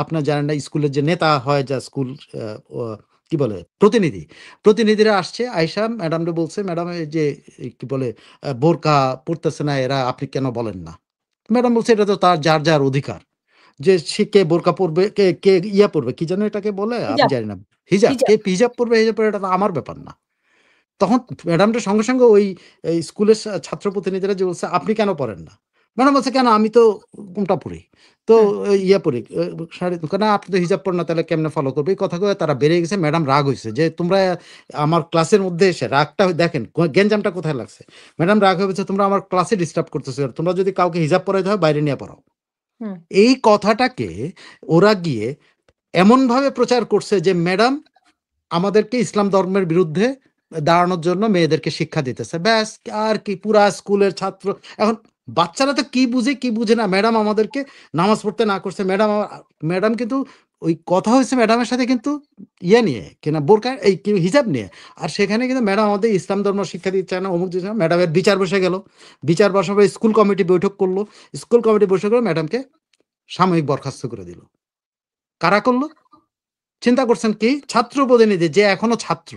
আপনার জানেন না, স্কুলের যে নেতা হয়, যা স্কুল কি বলে প্রতিনিধিরা আসছে, আইসা ম্যাডামরে বলছে, ম্যাডাম এই যে কি বলে বোরকা পড়তেছে না এরা, আপনি কেন বলেন না? ম্যাডাম বলছে এটা তো তার যার যার অধিকার, যে সে কে বোরকা পড়বে, কে কে ইয়া পড়বে, কি যেন এটাকে বলে আমি হিজাব, জানি না। হিজাব, কে হিজাব। হিজাব পড়বে, হিজাব পড়বে, এটা তো আমার ব্যাপার না। তখন ম্যাডামটা সঙ্গে, সঙ্গে ওই এই স্কুলের ছাত্র প্রতিনিধিরা যে বলছে, "আপনি কেন পড়েন না?" ম্যাডাম বলছে, "কেন? আমি তো কোনটা পড়ি। তো হুম। ইয়া পড়ি, শাড়ি।" না, "আপনি তো হিজাব পড়েন না, তাহলে কেমনে ফলো করবে?" এই কথা কয়ে তারা বেরিয়ে গেছে। ম্যাডাম রাগ হইছে যে, "তোমরা আমার ক্লাসের মধ্যে এসে" রাগটা দেখেন, গ্যাঞ্জামটা কোথায় লাগছে। ম্যাডাম রাগ হয়ে বলছে, "তোমরা আমার ক্লাসে ডিস্টার্ব করতেছো। তোমরা যদি কাউকে হিজাব পরাইতে হয় বাইরে নিয়ে পড়াও।" হুম। এই কথাটাকে ওরা গিয়ে এমনভাবে প্রচার করছে যে ম্যাডাম আমাদেরকে ইসলাম ধর্মের বিরুদ্ধে দাঁড়ানোর জন্য মেয়েদেরকে শিক্ষা দিতেছে। ব্যাস, আর কি, পুরা স্কুলের ছাত্র এখন, বাচ্চারা তো কি বুঝে কি বুঝে না, ম্যাডাম আমাদেরকে নামাজ পড়তে না করছে। ম্যাডাম কিন্তু ওই কথা হয়েছে ম্যাডামের সাথে, কিন্তু ইয়ে নিয়ে কিনা বোরকা এই হিজাব নিয়ে। আর সেখানে কিন্তু ম্যাডাম আমাদের ইসলাম ধর্ম শিক্ষা দিচ্ছে না, অমুক দিচ্ছে না। ম্যাডামের বিচার বসে গেল, বিচার বসার পরে স্কুল কমিটি বৈঠক করলো, স্কুল কমিটি বসে করে ম্যাডামকে সাময়িক বরখাস্ত করে দিল। কারা করলো? চিন্তা করছেন কি? ছাত্র প্রতিনিধি, যে এখনো ছাত্র,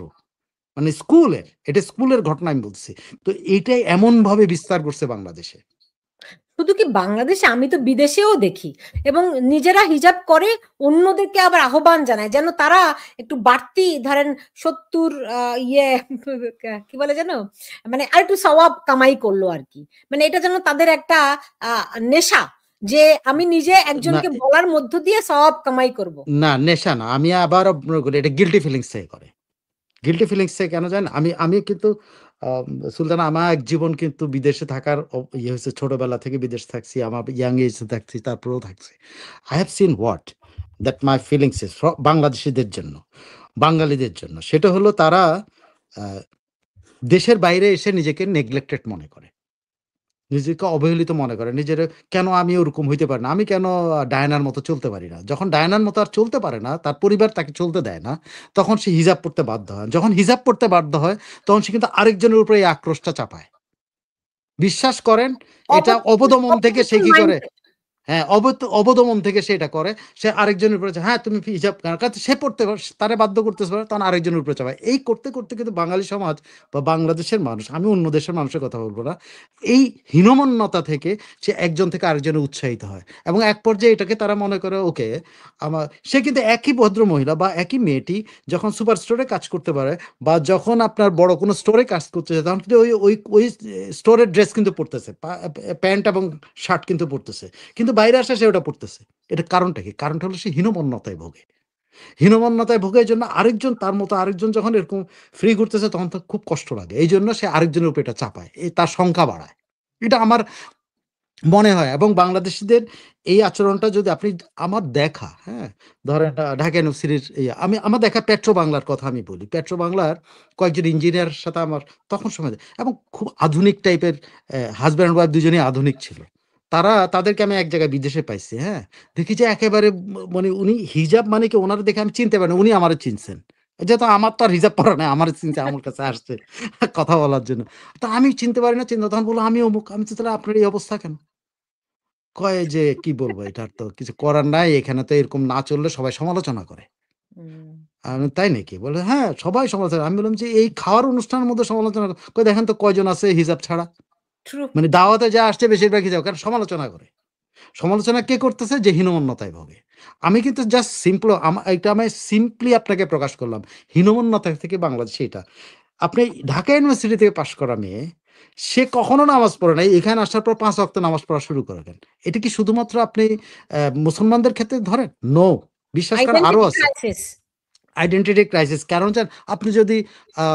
মানে স্কুলের, এটা স্কুলের ঘটনা আমি বলছি। তো এইটাই এমনভাবে বিস্তার করছে বাংলাদেশে। শুধু কি বাংলাদেশে, আমি তো বিদেশেও দেখি, এবং নিজেরা হিজাব করে অন্যদেরকে আবার আহ্বান জানায় যেন তারা একটু বাড়তি ধরেন ৭০ ইয়ে কি বলে যেন, মানে আর একটু সওয়াব কামাই করলো আর কি। মানে এটা যেন তাদের একটা নেশা, যে আমি নিজে না, একজনকে বলার মধ্য দিয়ে সওয়াব কামাই করব। না নেশা না। আমি আবারও মনে করি এটা গিল্টি ফিলিংস থেকে করে। গিল্টি ফিলিংস থেকে কেন জানেন? আমি কিন্তু সুলতানা, আমার জীবন কিন্তু বিদেশে থাকার ইয়ে হয়েছে, ছোটবেলা থেকে বিদেশে থাকছি। আমার ইয়াং এজে থাকছি, তারপরেও থাকছি। I have seen what that my feelings is বাংলাদেশীদের জন্য, বাঙালিদের জন্য। সেটা হলো তারা আ দেশের বাইরে এসে নিজেকে নেগলেক্টেড মনে করে। নিজেকে অবহেলিত মনে করে। নিজের কেন আমি ওরকম হইতে পারি না? আমি কেন ডায়ানার মতো চলতে পারি না? যখন ডায়ানার মতো আর চলতে পারে না, তার পরিবার তাকে চলতে দেয় না, তখন সে হিজাব পড়তে বাধ্য হয়। যখন হিজাব পড়তে বাধ্য হয়, তখন সে কিন্তু আরেকজনের উপরে এই আক্রোশটা চাপায়। বিশ্বাস করেন, এটা অবদমন থেকে সে অপোজিশন কি করে? মাইন্ডসেট। হ্যাঁ, অবদমন থেকে সে এটা করে। সে আরেকজনের উপরে হ্যাঁ, তুমি হিজাব কারণ সে পড়তে তারে বাধ্য করতেছে পারে, তখন আরেকজনের উপরে চাপায়। এই করতে, করতে কিন্তু বাঙালি সমাজ বা বাংলাদেশের মানুষ, আমি অন্য দেশের মানুষের কথা বলব না। এই হীনমন্যতা থেকে সে একজন থেকে আরেকজনে উৎসাহিত হয়। এবং এক পর্যায়ে এটাকে তারা মনে করে ওকে, সে কিন্তু একই ভদ্র মহিলা বা একই মেয়েটি যখন সুপার স্টোরে কাজ করতে পারে বা যখন আপনার বড় কোনো স্টোরে কাজ করতে যায়, তখন কিন্তু ওই স্টোরের ড্রেস কিন্তু পড়তেছে। প্যান্ট এবং শার্ট কিন্তু পড়তেছে। কিন্তু বাইরে আসে সে ওটা পড়তেছে। এটার কারণটা কি? কারণটা হলো সে হীনমন্যতায় ভোগে। হীনমন্যতায় ভোগে, এজন্য আরেকজন, তার মতো আরেকজন যখন এরকম ফ্রি ঘুরতেছে তখন তার খুব কষ্ট লাগে। এইজন্য সে আরেকজনের উপর এটা চাপায়। তার সংখ্যা বাড়ায়। এটা আমার মনে হয়। এবং বাংলাদেশীদের এই আচরণটা যদি আপনি, আমার দেখা, হ্যাঁ? ধরেন ঢাকা ইউনিভার্সিটির আমার দেখা পেট্রো বাংলার কথা আমি বলি। পেট্রো বাংলার কয়েকজন ইঞ্জিনিয়ারের সাথে আমার তখন সময় এবং খুব আধুনিক টাইপের, হাসব্যান্ড ওয়াইফ দুজনেই আধুনিক ছিল। তাদেরকে আমি এক জায়গায় বিদেশে পাইছি, হ্যাঁ? দেখি যে একেবারে মানে উনি হিজাব মানে কি, উনারে দেখে আমি চিনতে পারি না। উনি আমারে চিনছেন। যেহেতু আমার তো আর হিজাব পরা নাই, আমারে চিনছে, আমার কাছে আসছে কথা বলার জন্য। তো আমি চিনতে পারি না, তখন বলল, "আমি অমুক।" আমি বলছি, "তাহলে আপনার এই অবস্থা কেন?" কয় যে, "কি বলবো? এটার তো কিছু করার নাই। এখানে তো এরকম না চললে সবাই সমালোচনা করে।" আমি, "তাই নাকি?" বলে, "হ্যাঁ, সবাই সমালোচনা।" আমি বললাম যে, "এই খাওয়ার অনুষ্ঠানের মধ্যে সমালোচনা কয় দেখেন তো কয়জন আছে হিজাব ছাড়া?" ট্রু। মানে দাওয়াতে যা আসছে বেশিরভাগ হিজাব, কারণ সমালোচনা করে। সমালোচনা কে করতেছে? যে হীনমন্যতায় ভোগে। আমি কিন্তু জাস্ট সিম্পল এটা আমি সিম্পলি আপনাকে প্রকাশ করলাম। হীনমন্যতা থেকে বাংলাদেশে এটা। আপনি ঢাকা ইউনিভার্সিটি থেকে পাস করা মেয়ে, সে কখনো নামাজ পড়ে নাই। এখানে আসার পর ৫ ওয়াক্ত নামাজ পড়া শুরু করেন। এটা কি শুধুমাত্র আপনি মুসলমানদের ক্ষেত্রে ধরেন? নো। বিশ্বাস করেন আরো আইডেন্টিটি আছে। ক্রাইসিস। Identity crisis. কারণ আপনি যদি আ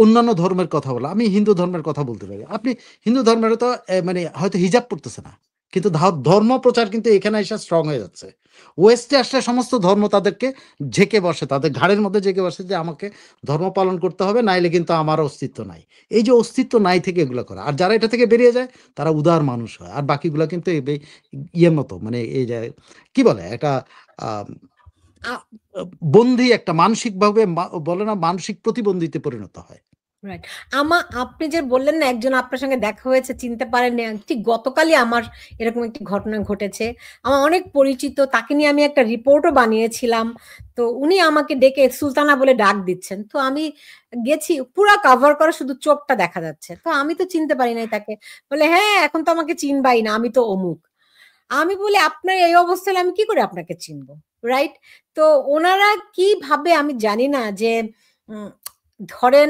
অন্যান্য ধর্মের কথা বলা, আমি হিন্দু ধর্মের কথা বলতে পারি। আপনি হিন্দু ধর্মেরও তো মানে হয়তো হিজাব পড়তেছে না। কিন্তু ধর্ম প্রচার কিন্তু এখানে এসে স্ট্রং হয়ে যাচ্ছে। ওয়েস্টে আসলে সমস্ত ধর্ম তাদেরকে ঝেঁকে বসে, তাদের ঘাড়ের মধ্যে ঝেঁকে বসে যে আমাকে ধর্ম পালন করতে হবে, নাইলে কিন্তু আমার অস্তিত্ব নাই। এই যে অস্তিত্ব নাই থেকে এগুলো করে। আর যারা এটা থেকে বেরিয়ে যায় তারা উদার মানুষ হয়। আর বাকিগুলা কিন্তু ইয়ের মতো, মানে এই যে কি বলে একটা আ আ আ বন্দী, একটা মানসিকভাবে বলে না, মানসিক প্রতিবন্ধীতে পরিণত হয়। রাইট। আপনি যে বললেন না একজন আপনার সঙ্গে দেখা হয়েছে, চিনতে পারেননি। ঠিক গতকালই আমার এরকম একটি ঘটনা ঘটেছে। আমার অনেক পরিচিত, তাকে নিয়ে আমি একটা রিপোর্টও বানিয়েছিলাম। তো উনি আমাকে ডেকে সুলতানা বলে ডাক দিচ্ছেন। তো আমি গেছি, পুরা কভার করা, শুধু চোখটা দেখা যাচ্ছে। তো আমি তো চিনতে পারি নাই তাকে। বলে, "হ্যাঁ, এখন তো আমাকে চিনবাই না। আমি তো অমুক।" আমি বলি, "আপনার এই অবস্থা হলে আমি কি করে আপনাকে চিনবো?" রাইট? তো ওনারা কি ভাবে আমি জানি না, যে উম ধরেন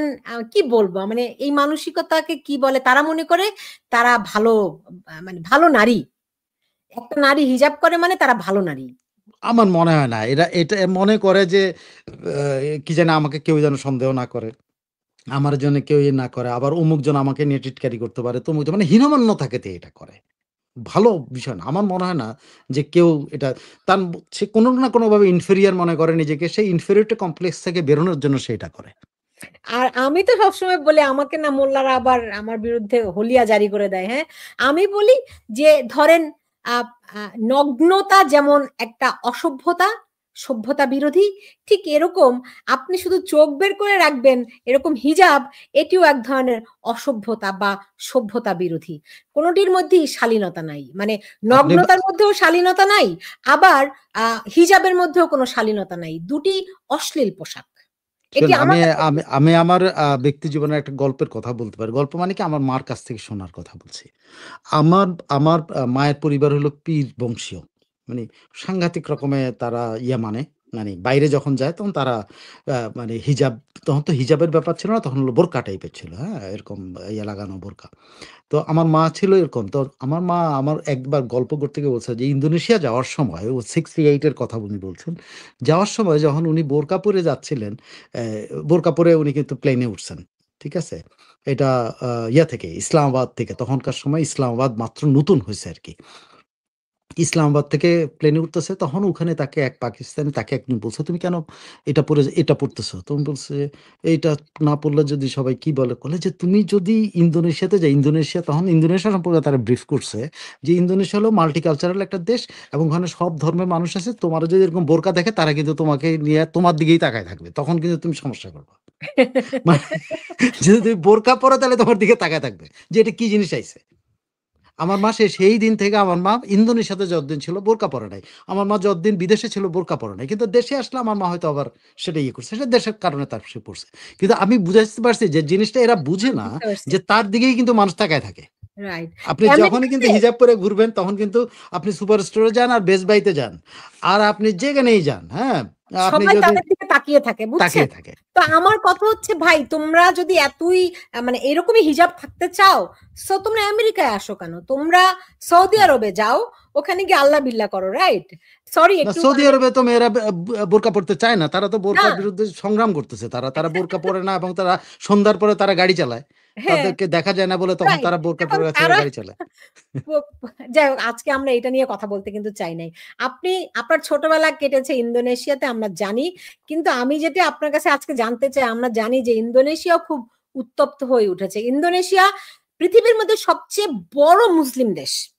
কি বলবো? মানে এই মানসিকতাকে কি বলে? তারা মনে করে তারা ভালো, মানে ভালো নারী। একটা নারী হিজাব করে মানে তারা ভালো নারী। আমার মনে হয় না। এটা মনে করে যে কি জানি আমাকে কেউ যেন সন্দেহ না করে। আমার জন্য কেউ না করে। আবার অমুক জন আমাকে নিয়ে টিটকারি করতে পারে। তমুক জন, মানে হীনমন্যতাকে দিয়ে এটা করে। ভালো বিষয় না। আমার মনে হয় না যে কেউ এটা তার সে কোনো না কোনোভাবে ইনফেরিয়র মনে করে নিজেকে। সেই ইনফেরিয়রিটি কমপ্লেক্স থেকে বেরোনোর জন্য সে এটা করে। আর আমি তো সবসময় বলি, আমাকে না মোল্লারা আবার আমার বিরুদ্ধে হলিয়া জারি করে দেয়, হ্যাঁ? আমি বলি যে ধরেন আ আ নগ্নতা যেমন একটা অসভ্যতা, সভ্যতা বিরোধী, ঠিক এরকম আপনি শুধু চোখ বের করে রাখবেন এরকম হিজাব, এটিও এক ধরনের অসভ্যতা বা সভ্যতা বিরোধী। কোনোটির মধ্যেই শালীনতা নাই, মানে আপনি নগ্নতার মধ্যেও শালীনতা নাই, আবার হিজাবের মধ্যেও কোনো শালীনতা নাই, দুটি অশ্লীল পোশাক। এটি শুনুন, আমি আমার কাছে আমি আমি আমার ব্যক্তি জীবনের একটা গল্পের কথা বলতে পারি। গল্প মানে কি, আমার মার কাছ থেকে শোনার কথা বলছি। আমার আমার মায়ের পরিবার হলো পীর বংশীয়। মানে সাংঘাতিক রকমের তারা মানে, মানে বাইরে যখন যায় তখন তারা মানে হিজাব, তখন তো হিজাবের ব্যাপার ছিল না, তখন হলো বোরকা টাইপের ছিল, হ্যাঁ? এরকম লাগানো বোরকা। তো আমার মা ছিল এরকম। তো আমার মা আমার একবার গল্প করতে গিয়ে বলছে যে ইন্দোনেশিয়া যাওয়ার সময় ও 68 এর কথা উনি বলছেন। যাওয়ার সময় যখন উনি বোরকা পরে যাচ্ছিলেন, অ্যা বোরকা পরে উনি কিন্তু প্লেনে উঠছেন। ঠিক আছে? এটা থেকে ইসলামাবাদ থেকে, তখনকার সময় ইসলামাবাদ মাত্র নতুন হইছে আরকি। ইসলামাবাদ থেকে প্লেনে উঠতেছে, তখন ওখানে তাকে এক পাকিস্তানি, তাকে একজন বলছে, "তুমি কেন এটা পড়তেছো?" তখন বলছে, "এইটা না পড়লে যদি সবাই কি বলে?" বলে যে, "তুমি যদি ইন্দোনেশিয়াতে যাও", ইন্দোনেশিয়া, তখন ইন্দোনেশিয়া সম্পর্কে তারা ব্রিফ করছে যে, "ইন্দোনেশিয়া হলো মাল্টিকালচারাল একটা দেশ এবং ওখানে সব ধর্মের মানুষ আছে। তোমারও যদি এরকম বোরকা দেখে তারা কিন্তু তোমাকে নিয়ে তোমার দিকেই তাকায় থাকবে। তখন কিন্তু তুমি সমস্যায় পড়বা। মানে যদি তুমি বোরকা পরো তাহলে তোমার দিকে তাকায় থাকবে যে, এটা কি জিনিস আইছে?" আমার মা সেই দিন থেকে, আমার মা ইন্দোনেশিয়াতে যতদিন ছিল বোরকা পরে নাই। আমার মা যতদিন বিদেশে ছিল বোরকা পরে নাই। কিন্তু দেশে আসলে আমার মা হয়তো আবার সেটা করছে। সেটা দেশের কারণে তার সে পড়ছে। কিন্তু আমি বুঝাইতে পারছি যে জিনিসটা এরা বুঝে না বুঝতে পারছি। যে তার দিকেই কিন্তু মানুষ তাকায় থাকে। রাইট। আপনি যখনই কিন্তু আমেরিকাতে হিজাব পরে ঘুরবেন তখন কিন্তু আপনি সুপার স্টোরে যান আর বেস্ট বাইতে যান। আর আপনি যেখানেই যান, হ্যাঁ? আপনি সবাই যদি তাদের দিকে তাকিয়ে থাকে, বুঝছেন? তাকিয়ে থাকে। তো আমার কথা হচ্ছে, ভাই তোমরা যদি এতই মানে এরকমই হিজাব থাকতে চাও, সো তোমরা আমেরিকায় আসো কেন? তোমরা সৌদি হুম। আরবে যাও, ওখানে গিয়ে আল্লাহ বিল্লাহ করো, রাইট? সরি না, একটু সৌদি মানে আরবে তো মেয়েরা বোরকা পড়তে চায় না। তারা তো না, বোরকার বিরুদ্ধে সংগ্রাম করতেছে তারা। তারা বোরকা পড়ে না এবং তারা সন্ধ্যার পরে তারা গাড়ি চালায়। হ্যাঁ, তাদেরকে দেখা যায় না বলে তখন রাইট। তারা এখন বোরকা-টোরকা ছেড়ে তারা গাড়ি চালায়। প- যাই হোক, আজকে আমরা এটা নিয়ে কথা বলতে কিন্তু চাই নাই। আপনি আপনার ছোটবেলা কেটেছে ইন্দোনেশিয়াতে, আমরা জানি। কিন্তু আমি যেটা আপনার কাছে আজকে জানতে চাই, আমরা জানি যে ইন্দোনেশিয়াও খুব উত্তপ্ত হয়ে উঠেছে। ইন্দোনেশিয়া পৃথিবীর মধ্যে সবচেয়ে বড় মুসলিম দেশ,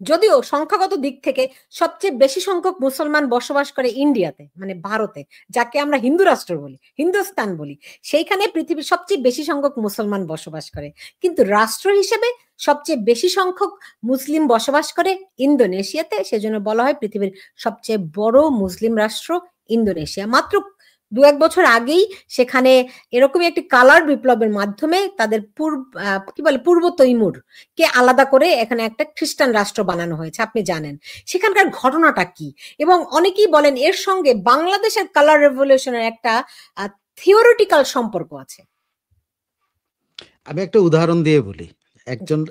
যদিও সংখ্যাগত দিক থেকে সবচেয়ে বেশি সংখ্যক মুসলমান বসবাস করে ইন্ডিয়াতে, মানে ভারতে, যাকে আমরা হিন্দু রাষ্ট্র বলি, হিন্দুস্তান বলি। সেইখানে পৃথিবীর সবচেয়ে বেশি সংখ্যক মুসলমান বসবাস করে। কিন্তু রাষ্ট্র হিসেবে সবচেয়ে বেশি সংখ্যক মুসলিম বসবাস করে ইন্দোনেশিয়াতে, সেজন্য বলা হয় পৃথিবীর সবচেয়ে বড় মুসলিম রাষ্ট্র ইন্দোনেশিয়া। মাত্র ২-১ বছর আগেই সেখানে এরকমই একটি কালার বিপ্লবের মাধ্যমে তাদের কি বলে পূর্ব তৈমুর কে আলাদা করে এখানে একটা খ্রিস্টান রাষ্ট্র বানানো হয়েছে, আপনি জানেন। সেখানকার ঘটনাটা কি, এবং অনেকেই বলেন এর সঙ্গে বাংলাদেশের কালার রেভলিউশনের একটা থিওরিটিক্যাল সম্পর্ক আছে। আমি একটা উদাহরণ দিয়ে বলি।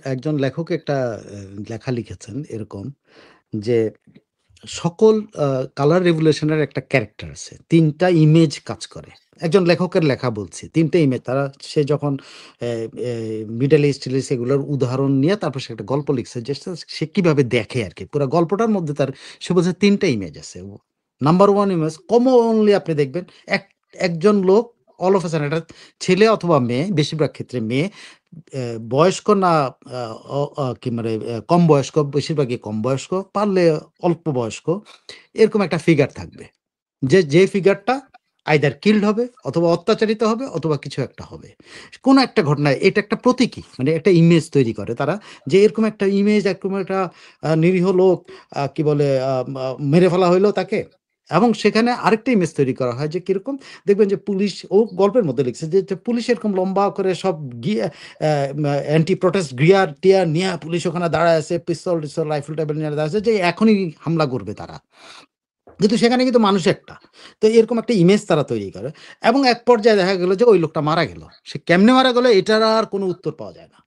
একজন লেখক একটা লেখা লিখেছেন এরকম যে, সকল আ কালার রেভলিউশন এর একটা ক্যারাক্টার আছে। ৩ টা ইমেজ কাজ করে। একজন লেখকের লেখা বলছি। ৩ টা ইমেজ, সে যখন এ এ মিডল ইস্ট টিলিস্ট এগুলোর উদাহরণ নিয়ে তারপর সে একটা গল্প লিখছে যে সে কিভাবে দেখে আরকি। পুরা গল্পটার মধ্যে সে বলছে ৩ টা ইমেজ আছে। নাম্বার 1 ইমেজ কমনলি আপনি দেখবেন, এক একজন লোক অল অফ a sudden, একটা ছেলে অথবা মেয়ে, বেশিরভাগ ক্ষেত্রে মেয়ে, অ্যা বয়স্ক না, আ অ আ কি মানে কম বয়স্ক, বেশিরভাগই কম বয়স্ক, পারলে অল্প বয়স্ক, এরকম একটা ফিগার থাকবে। যে ফিগারটা আইদার কিলড হবে অথবা অত্যাচারিত হবে অথবা কিছু একটা হবে। কোন একটা ঘটনায় এটা একটা প্রতীকী, মানে একটা ইমেজ তৈরি করে তারা, যে এরকম একটা ইমেজ, এরকম একটা নিরীহ লোক কি বলে মেরে ফেলা হইলো তাকে। এবং সেখানে আরেকটা ইমেজ তৈরি করা হয় যে কিরকম, দেখবেন যে পুলিশ, ও গল্পের মধ্যে লিখছে যে পুলিশ এরকম লম্বা করে সব গিয়ে অ্যান্টি প্রোটেস্ট গিয়ার-টিয়ার নিয়ে পুলিশ ওখানে দাঁড়ায় আছে, পিস্তল-টিস্তল, রাইফেল-টাইফেল নিয়ে দাঁড়ায় আছে যে এখনই হামলা করবে তারা। কিন্তু সেখানে কিন্তু মানুষ একটা। তো এরকম একটা ইমেজ তারা তৈরি করে এবং এক পর্যায়ে দেখা গেল যে ওই লোকটা মারা গেল। সে কেমনে মারা গেল এটার আর কোনো উত্তর পাওয়া যায় না।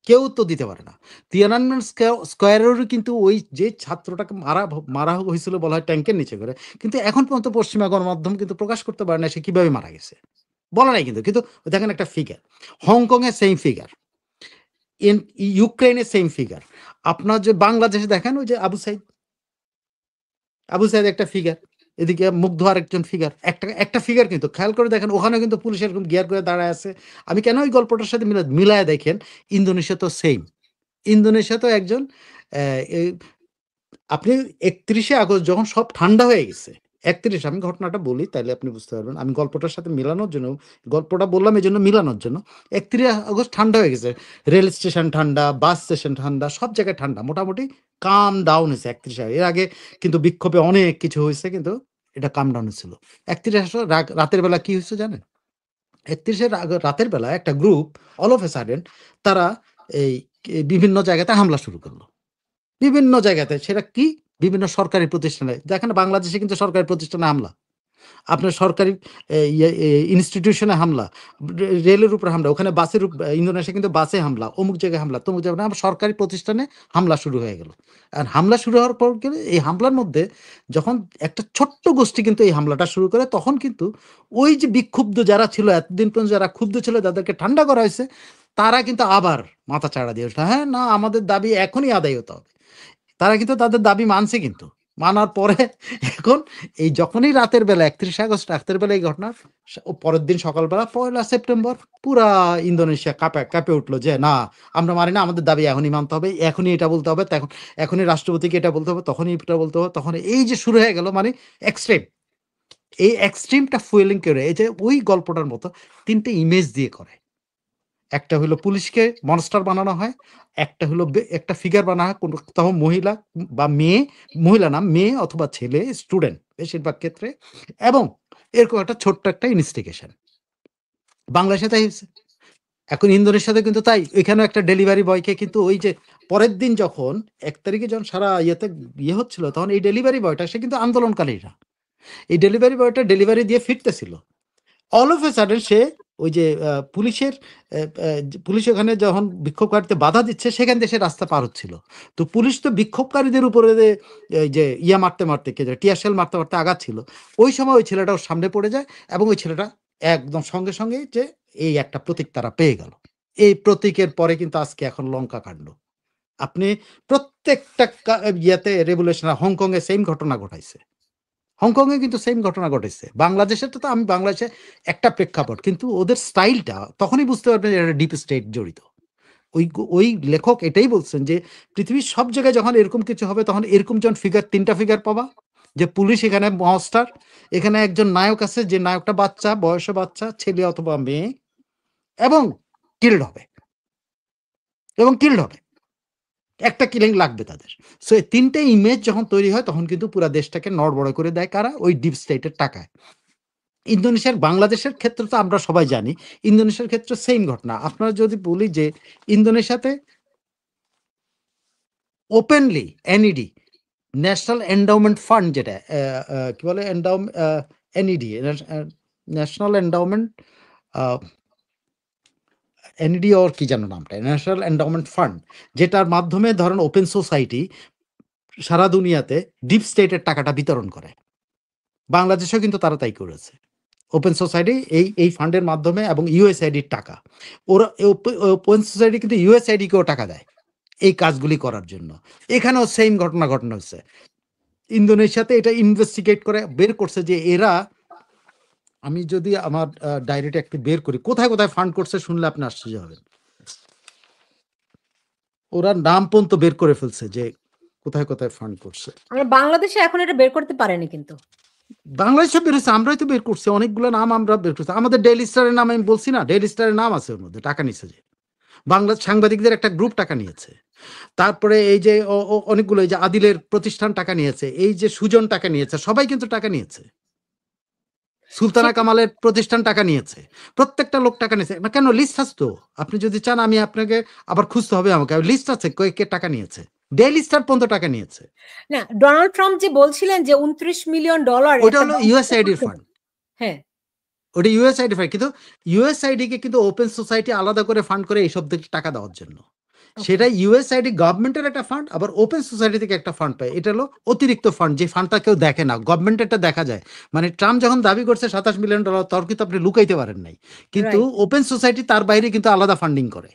কেউ উত্তর দিতে পারে না। তিয়ানানমেন স্কয়ারেরও কিন্তু ওই যে ছাত্রটাকে মারা হয়েছিল বলা হয় ট্যাংকের নিচে করে। কিন্তু এখন পর্যন্ত পশ্চিমা গণমাধ্যম কিন্তু প্রকাশ করতে পারে না সে কিভাবে মারা গেছে। বলা নাই কিন্তু। কিন্তু দেখেন একটা ফিগার। হংকং এর সেইম ফিগার। ইন ইউক্রেইনের সেইম ফিগার। আপনার যে বাংলাদেশে দেখেন ওই যে আবু সাইদ একটা ফিগার। এদিকে মুগ্ধ আরেকজন ফিগার। একটা ফিগার কিন্তু খেয়াল করে দেখেন, ওখানেও কিন্তু পুলিশ এরকম গিয়ার করে দাঁড়ায় আছে। আমি কেন এই গল্পটার সাথে মিলায়া দেখেন, ইন্দোনেশিয়া তো সেইম। ইন্দোনেশিয়াতেও একজন অ্যা এই আপনি ৩১শে আগস্ট যখন সব ঠান্ডা হয়ে গেছে, ৩১ আমি ঘটনাটা বলি তাইলে আপনি বুঝতে পারবেন। আমি গল্পটার সাথে মিলানোর জন্য গল্পটা বললাম এজন্য মিলানোর জন্য। ৩১ আগস্ট ঠান্ডা হয়ে গেছে। রেল স্টেশন ঠান্ডা, বাস স্টেশন ঠান্ডা, সব জায়গায় ঠান্ডা। মোটামুটি কাম ডাউন হইছে ৩১ এর আগে কিন্তু বিক্ষোভে অনেক কিছু হইছে কিন্তু এটা কাম ডাউন হয়েছিল। ৩১ রাতের বেলা কি হইছে জানেন? ৩১ এর রাতের বেলা একটা group all of a sudden তারা এই বিভিন্ন জায়গাতে হামলা শুরু করলো। বিভিন্ন জায়গাতে সেটা কি? বিভিন্ন সরকারি প্রতিষ্ঠানে। দেখেন বাংলাদেশে কিন্তু সরকারি প্রতিষ্ঠানে হামলা। আপনার সরকারি ইনস্টিটিউশনে হামলা, রেলের উপরে হামলা, ওখানে বাসের ইন্দোনেশিয়া কিন্তু বাসে হামলা, অমুক জায়গায় হামলা, তমুক জায়গায় সরকারি প্রতিষ্ঠানে হামলা শুরু হয়ে গেল। আর হামলা শুরু হওয়ার পর গেলে এই হামলার মধ্যে যখন একটা ছোট্ট গোষ্ঠী কিন্তু এই হামলাটা শুরু করে তখন কিন্তু ওই যে বিক্ষুব্ধ যারা ছিল এতদিন পর্যন্ত যারা ক্ষুব্ধ ছিল যাদেরকে ঠান্ডা করা হয়েছে তারা কিন্তু আবার মাথা চাড়া দিয়ে উঠলো, হ্যাঁ না আমাদের দাবি এখনই আদায় হতে হবে। তারা কিন্তু তাদের দাবি মানছে কিন্তু। মানার পরে এখন এই যখনই রাতের বেলা ৩১ আগস্ট রাতের বেলা এই ঘটনা পরের দিন সকালবেলা ১লা সেপ্টেম্বর পুরা ইন্দোনেশিয়া কাঁপে উঠলো যে না আমরা মানি না, আমাদের দাবি এখনই মানতে হবে, এখনই এটা বলতে হবে, এখনই রাষ্ট্রপতিকে এটা বলতে হবে, তখনই এটা বলতে হবে, তখন এই যে শুরু হয়ে গেল মানে এক্সট্রিম। এই এক্সট্রিমটা ফুয়েলিং করে এই যে ওই গল্পটার মতো ৩টে ইমেজ দিয়ে করে। একটা হলো পুলিশকে মনস্টার বানানো হয়, একটা হলো একটা ফিগার বানানো হয় কোথাও মহিলা বা মেয়ে, মহিলা না মেয়ে অথবা ছেলে স্টুডেন্ট বেশিরভাগ ক্ষেত্রে, এবং এরকম একটা ছোট্ট একটা ইনস্টিগেশন। বাংলাদেশে তাই হয়েছে। এখন ইন্দোনেশিয়াতে কিন্তু তাই, এখানেও একটা ডেলিভারি বয়কে কিন্তু ওই যে পরের দিন যখন ১ তারিখে যখন সারা ইয়ে হচ্ছিল তখন এই ডেলিভারি বয়টা সে কিন্তু আন্দোলনকারীরা এই ডেলিভারি বয়টা ডেলিভারি দিয়ে ফিরতেছিল। অল অফ এ সাডেন সে ওই যে পুলিশের পুলিশ ওখানে যখন বিক্ষোভকারীতে বাধা দিচ্ছে সেখান থেকে সে রাস্তা পার হচ্ছিল। তো পুলিশ তো বিক্ষোভকারীদের উপরে এই যে ইয়া মারতে মারতে টিয়ারশেল মারতে মারতে আগাচ্ছিল। ওই সময় ওই ছেলেটা ওর সামনে পড়ে যায় এবং ওই ছেলেটা একদম সঙ্গে সঙ্গে যে এই একটা প্রতীক তারা পেয়ে গেল। এই প্রতীকের পরে কিন্তু আজকে এখন লঙ্কা কাণ্ড। আপনি প্রত্যেকটা ইয়েতে রেভুলেশন হংকং এ সেম ঘটনা ঘটাইছে। হংকংয়ে কিন্তু সেম ঘটনা ঘটেছে। বাংলাদেশেরটা তো আমি বাংলাদেশে একটা প্রেক্ষাপট। কিন্তু ওদের স্টাইলটা তখনই বুঝতে পারবেন যে এটা ডিপ স্টেট জড়িত। ওই লেখক এটাই বলছেন যে পৃথিবীর সব জায়গায় যখন এরকম কিছু হবে তখন এরকম যখন ফিগার ৩টা ফিগার পাবা যে পুলিশ এখানে মনস্টার, এখানে একজন নায়ক আছে যে নায়কটা বাচ্চা, বয়সে বাচ্চা, ছেলে অথবা মেয়ে এবং কিল্ড হবে। একটা কিলিং লাগবে তাদের। সো এই ৩টে ইমেজ যখন তৈরি হয় তখন কিন্তু পুরা দেশটাকে নড়বড় করে দেয় কারা? ওই ডিপ স্টেটের টাকায়। ইন্দোনেশিয়ার বাংলাদেশের ক্ষেত্রে তো আমরা সবাই জানি। ইন্দোনেশিয়ার ক্ষেত্রে সেইম ঘটনা। আপনারা যদি বলি যে ইন্দোনেশিয়াতে openly NED national endowment fund যেটা কি বলে NED national endowment uh NED ওর কি যেন নামটা? ন্যাশনাল এন্ডাওমেন্ট ফান্ড যেটার মাধ্যমে ধরেন ওপেন সোসাইটি সারা দুনিয়াতে ডিপ স্টেটের টাকাটা বিতরণ করে। বাংলাদেশেও কিন্তু তারা তাই করেছে। ওপেন সোসাইটি এই ফান্ডের মাধ্যমে এবং ইউএসআইডির টাকা। ওরা ওপেন সোসাইটি কিন্তু ইউএসআইডিকেও টাকা দেয় এই কাজগুলি করার জন্য। এখানেও সেইম ঘটনা হচ্ছে। ইন্দোনেশিয়াতে এটা ইনভেস্টিগেট করে বের করছে যে এরা, আমি যদি আমার ডায়েরিটা একটু বের করি, কোথায় ফান্ড করছে শুনলে আপনি আশ্চর্য হবেন। ওরা নাম পর্যন্ত বের করে ফেলছে যে কোথায় ফান্ড করছে। আমরা বাংলাদেশে এখন এটা বের করতে পারেনি কিন্তু। বাংলাদেশে বের হয়েছে, আমরাই তো বের করছি, অনেকগুলো নাম আমরা বের করছি। আমাদের ডেইলি স্টারের নাম আমি বলছি না, ডেইলি স্টারের নাম আছে ওর মধ্যে, টাকা নিচ্ছে যে বাংলা সাংবাদিকদের একটা গ্রুপ টাকা নিয়েছে। তারপরে এই যে অনেকগুলো এই যে আদিলের প্রতিষ্ঠান টাকা নিয়েছে, এই যে সুজন টাকা নিয়েছে, সবাই কিন্তু টাকা নিয়েছে। সুলতানা কামালের প্রতিষ্ঠান টাকা নিয়েছে, প্রত্যেকটা লোক টাকা নিয়েছে। না কেন, লিস্ট আছে তো, আপনি যদি চান আমি আপনাকে আবার খুঁজতে হবে, আমাকে লিস্ট আছে কে টাকা নিয়েছে। ডেইলি স্টার পর্যন্ত টাকা নিয়েছে। না, ডোনাল্ড ট্রাম্প যে বলছিলেন যে $29 মিলিয়ন ওটা হলো ইউএসআইডির ফান্ড। হ্যাঁ, ওটা ইউএসআইডি ফান্ড, কিন্তু ইউএসআইডি কে কিন্তু ওপেন সোসাইটি আলাদা করে ফান্ড করে এইসব দিকে টাকা দেওয়ার জন্য। সেটা ইউএসআইডি গভর্নমেন্টের একটা ফান্ড, আবার ওপেন সোসাইটি থেকে একটা ফান্ড পায়। এটা হলো অতিরিক্ত ফান্ড, যে ফান্ডটা কেউ দেখে না, গভর্নমেন্টেরটা দেখা যায়। মানে ট্রাম্প যখন দাবি করছে $27 মিলিয়ন, তখন কিন্তু আপনি লুকাইতে পারেন নাই, কিন্তু ওপেন সোসাইটি তার বাইরে কিন্তু আলাদা ফান্ডিং করে।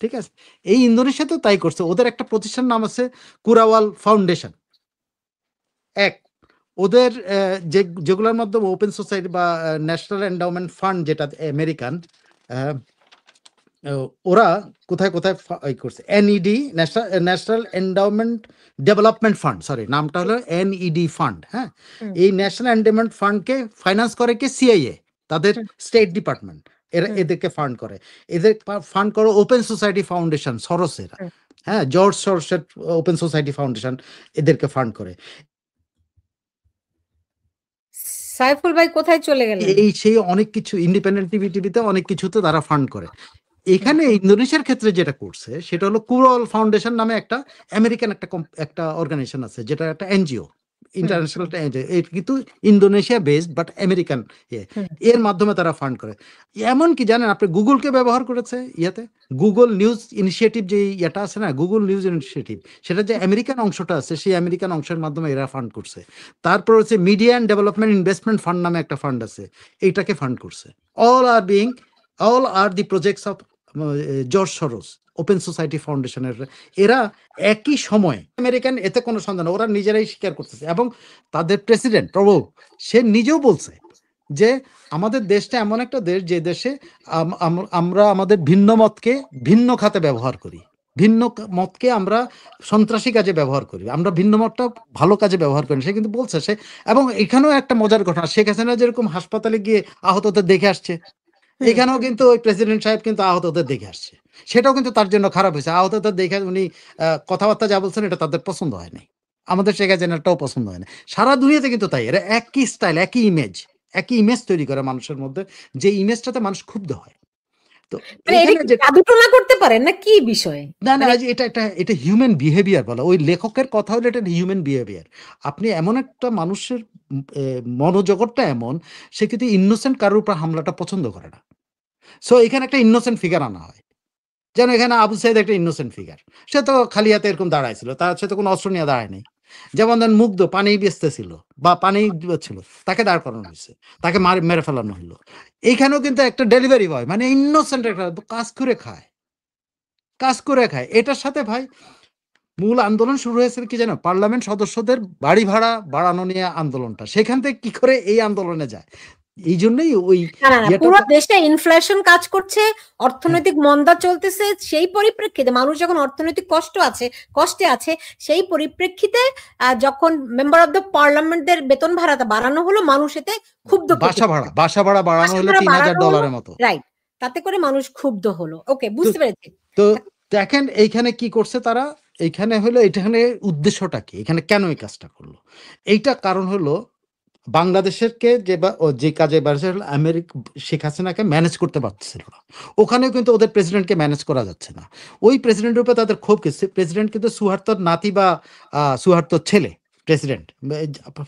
ঠিক আছে, এই ইন্দোনেশিয়াতেও তাই করছে। ওদের একটা প্রতিষ্ঠান নাম আছে কুরাওয়াল ফাউন্ডেশন। ওদের যেগুলোর মাধ্যমে ওপেন সোসাইটি বা ন্যাশনাল এন্ডাওমেন্ট ফান্ড যেটা আমেরিকান, ওরা কোথায় কোথায় করছে, NED, national endowment development fund, sorry নামটা হলো এনইডি ফান্ড। হ্যাঁ, এই ন্যাশনাল এন্ডাওমেন্ট ফান্ডকে ফাইন্যান্স করে কি সিআইএ, তাদের স্টেট ডিপার্টমেন্ট, এরা এদেরকে ফান্ড করে। এদের ফান্ড করে ওপেন সোসাইটি ফাউন্ডেশন, সরোসেরা। হ্যাঁ, জর্জ সরোসের ওপেন সোসাইটি ফাউন্ডেশন এদেরকে ফান্ড করে। সাইফুল ভাই কোথায় চলে গেলেন? এই সেই অনেক কিছু ইন্ডিপেন্ডেন্ট টিভিতে অনেক কিছুতে তারা ফান্ড করে। এখানে ইন্দোনেশিয়ার ক্ষেত্রে যেটা করছে সেটা হলো কুরল ফাউন্ডেশন নামে একটা আমেরিকান একটা অর্গানাইজেশন আছে, যেটা একটা এনজিও, ইন্টারন্যাশনাল কিন্তু ইন্দোনেশিয়া বেসড বাট আমেরিকান। এর মাধ্যমে তারা ফান্ড করে। এমন কি জানেন, আপনি গুগলকে ব্যবহার করেছে ইয়াতে, গুগল নিউজ ইনিশিয়েটিভ যে ইয়েটা আছে না, গুগল নিউজ ইনিশিয়েটিভ, সেটা যে আমেরিকান অংশটা আছে, সেই আমেরিকান অংশের মাধ্যমে এরা ফান্ড করছে। তারপর হচ্ছে media and development investment fund নামে একটা ফান্ড আছে, এইটাকে ফান্ড করছে। All are the projects of George Soros open society ফাউন্ডেশনের। এরা একই সময় আমেরিকান, এতে কোনো সন্দেহ নেই, ওরা নিজেরাই স্বীকার করতেছে। এবং তাদের প্রেসিডেন্ট প্রভু, সে নিজেও বলছে যে আমাদের দেশটা এমন একটা দেশ যে দেশে আমরা আমাদের ভিন্ন মতকে ভিন্ন খাতে ব্যবহার করি, ভিন্ন মতকে আমরা সন্ত্রাসী কাজে ব্যবহার করি, আমরা ভিন্ন মতটা ভালো কাজে ব্যবহার করি। সে কিন্তু বলছে সে। এবং এখানেও একটা মজার ঘটনা, শেখ হাসিনা যেরকম হাসপাতালে গিয়ে আহতদের দেখে আসছে, এখানেও কিন্তু ওই প্রেসিডেন্ট সাহেব কিন্তু আহতদের দেখে আসছে। সেটাও কিন্তু তার জন্য খারাপ হয়েছে। আহতদের দেখে উনি কথাবার্তা যা বলছেন এটা তাদের পছন্দ হয় নাই, আমাদের শেখ হাসিনাটাও পছন্দ হয় না। সারা দুনিয়াতে কিন্তু তাই, এরা একই স্টাইল, একই ইমেজ তৈরি করে মানুষের মধ্যে, যে ইমেজটাতে মানুষ ক্ষুব্ধ হয়। তো এখানে যে জাদুটোনা করতে পারেন না কি বিষয়? না না, এটা হিউম্যান বিহেভিয়ার বলা। ওই লেখকের কথা হলো এটা হিউম্যান বিহেভিয়ার। আপনি এমন একটা মানুষের মনোজগৎটা এমন, সে কিন্তু ইনোসেন্ট কারোর উপর হামলাটা পছন্দ করে না। সো এখানে একটা ইনোসেন্ট ফিগার আনা হয়, যেন এখানে আবু সাইদ একটা ইনোসেন্ট ফিগার। সে তো খালি হাতে এরকম দাঁড়াইছিল, তার সাথে কোনো অস্ত্র নিয়ে দাঁড়ায় নাই। যেমন ধরেন মুগ্ধ পানি বেচতেছিল বা পানি ছিল, তাকে দাঁড় করানো হয়েছে, তাকে মেরে ফেলানো হলো। এইখানেও কিন্তু একটা ডেলিভারি বয়, মানে ইনোসেন্ট একটা কাজ করে খায়। এটার সাথে ভাই মূল আন্দোলন শুরু হয়েছিল কি জানো, পার্লামেন্ট সদস্যদের বাড়ি ভাড়া বাড়ানো নিয়ে আন্দোলনটা, সেখান থেকে কি করে এই আন্দোলনে যায়। এই জন্যই ওই পুরো দেশে ইনফ্লেশন কাজ করছে, অর্থনৈতিক মন্দা চলতেছে, সেই পরিপ্রেক্ষিতে মানুষ যখন অর্থনৈতিক কষ্টে আছে, সেই পরিপ্রেক্ষিতে যখন মেম্বার অফ দ্য পার্লামেন্টের বেতন ভাড়াটা বাড়ানো হলো, মানুষ এতে ক্ষুব্ধ। বাসা ভাড়া বাড়ানো হলো $3000 মতো, রাইট, তাতে করে মানুষ ক্ষুব্ধ হলো। ওকে, বুঝতে পেরেছি। তো দেখেন এইখানে কি করছে তারা, এইখানে হলো এখানে উদ্দেশ্যটা কি, এখানে কেন এই কাজটা করলো, এইটা কারণ হলো বাংলাদেশেরকে যে কাজে আমেরিকা শেখ হাসিনাকে ম্যানেজ করতে পারছিল না, ওখানেও কিন্তু ওদের প্রেসিডেন্টকে ম্যানেজ করা যাচ্ছে না। ওই প্রেসিডেন্টের উপরে তাদের ক্ষোভ কিছু। প্রেসিডেন্ট কিন্তু সুহার্তোর নাতি বা সুহার্তোর ছেলে প্রেসিডেন্ট,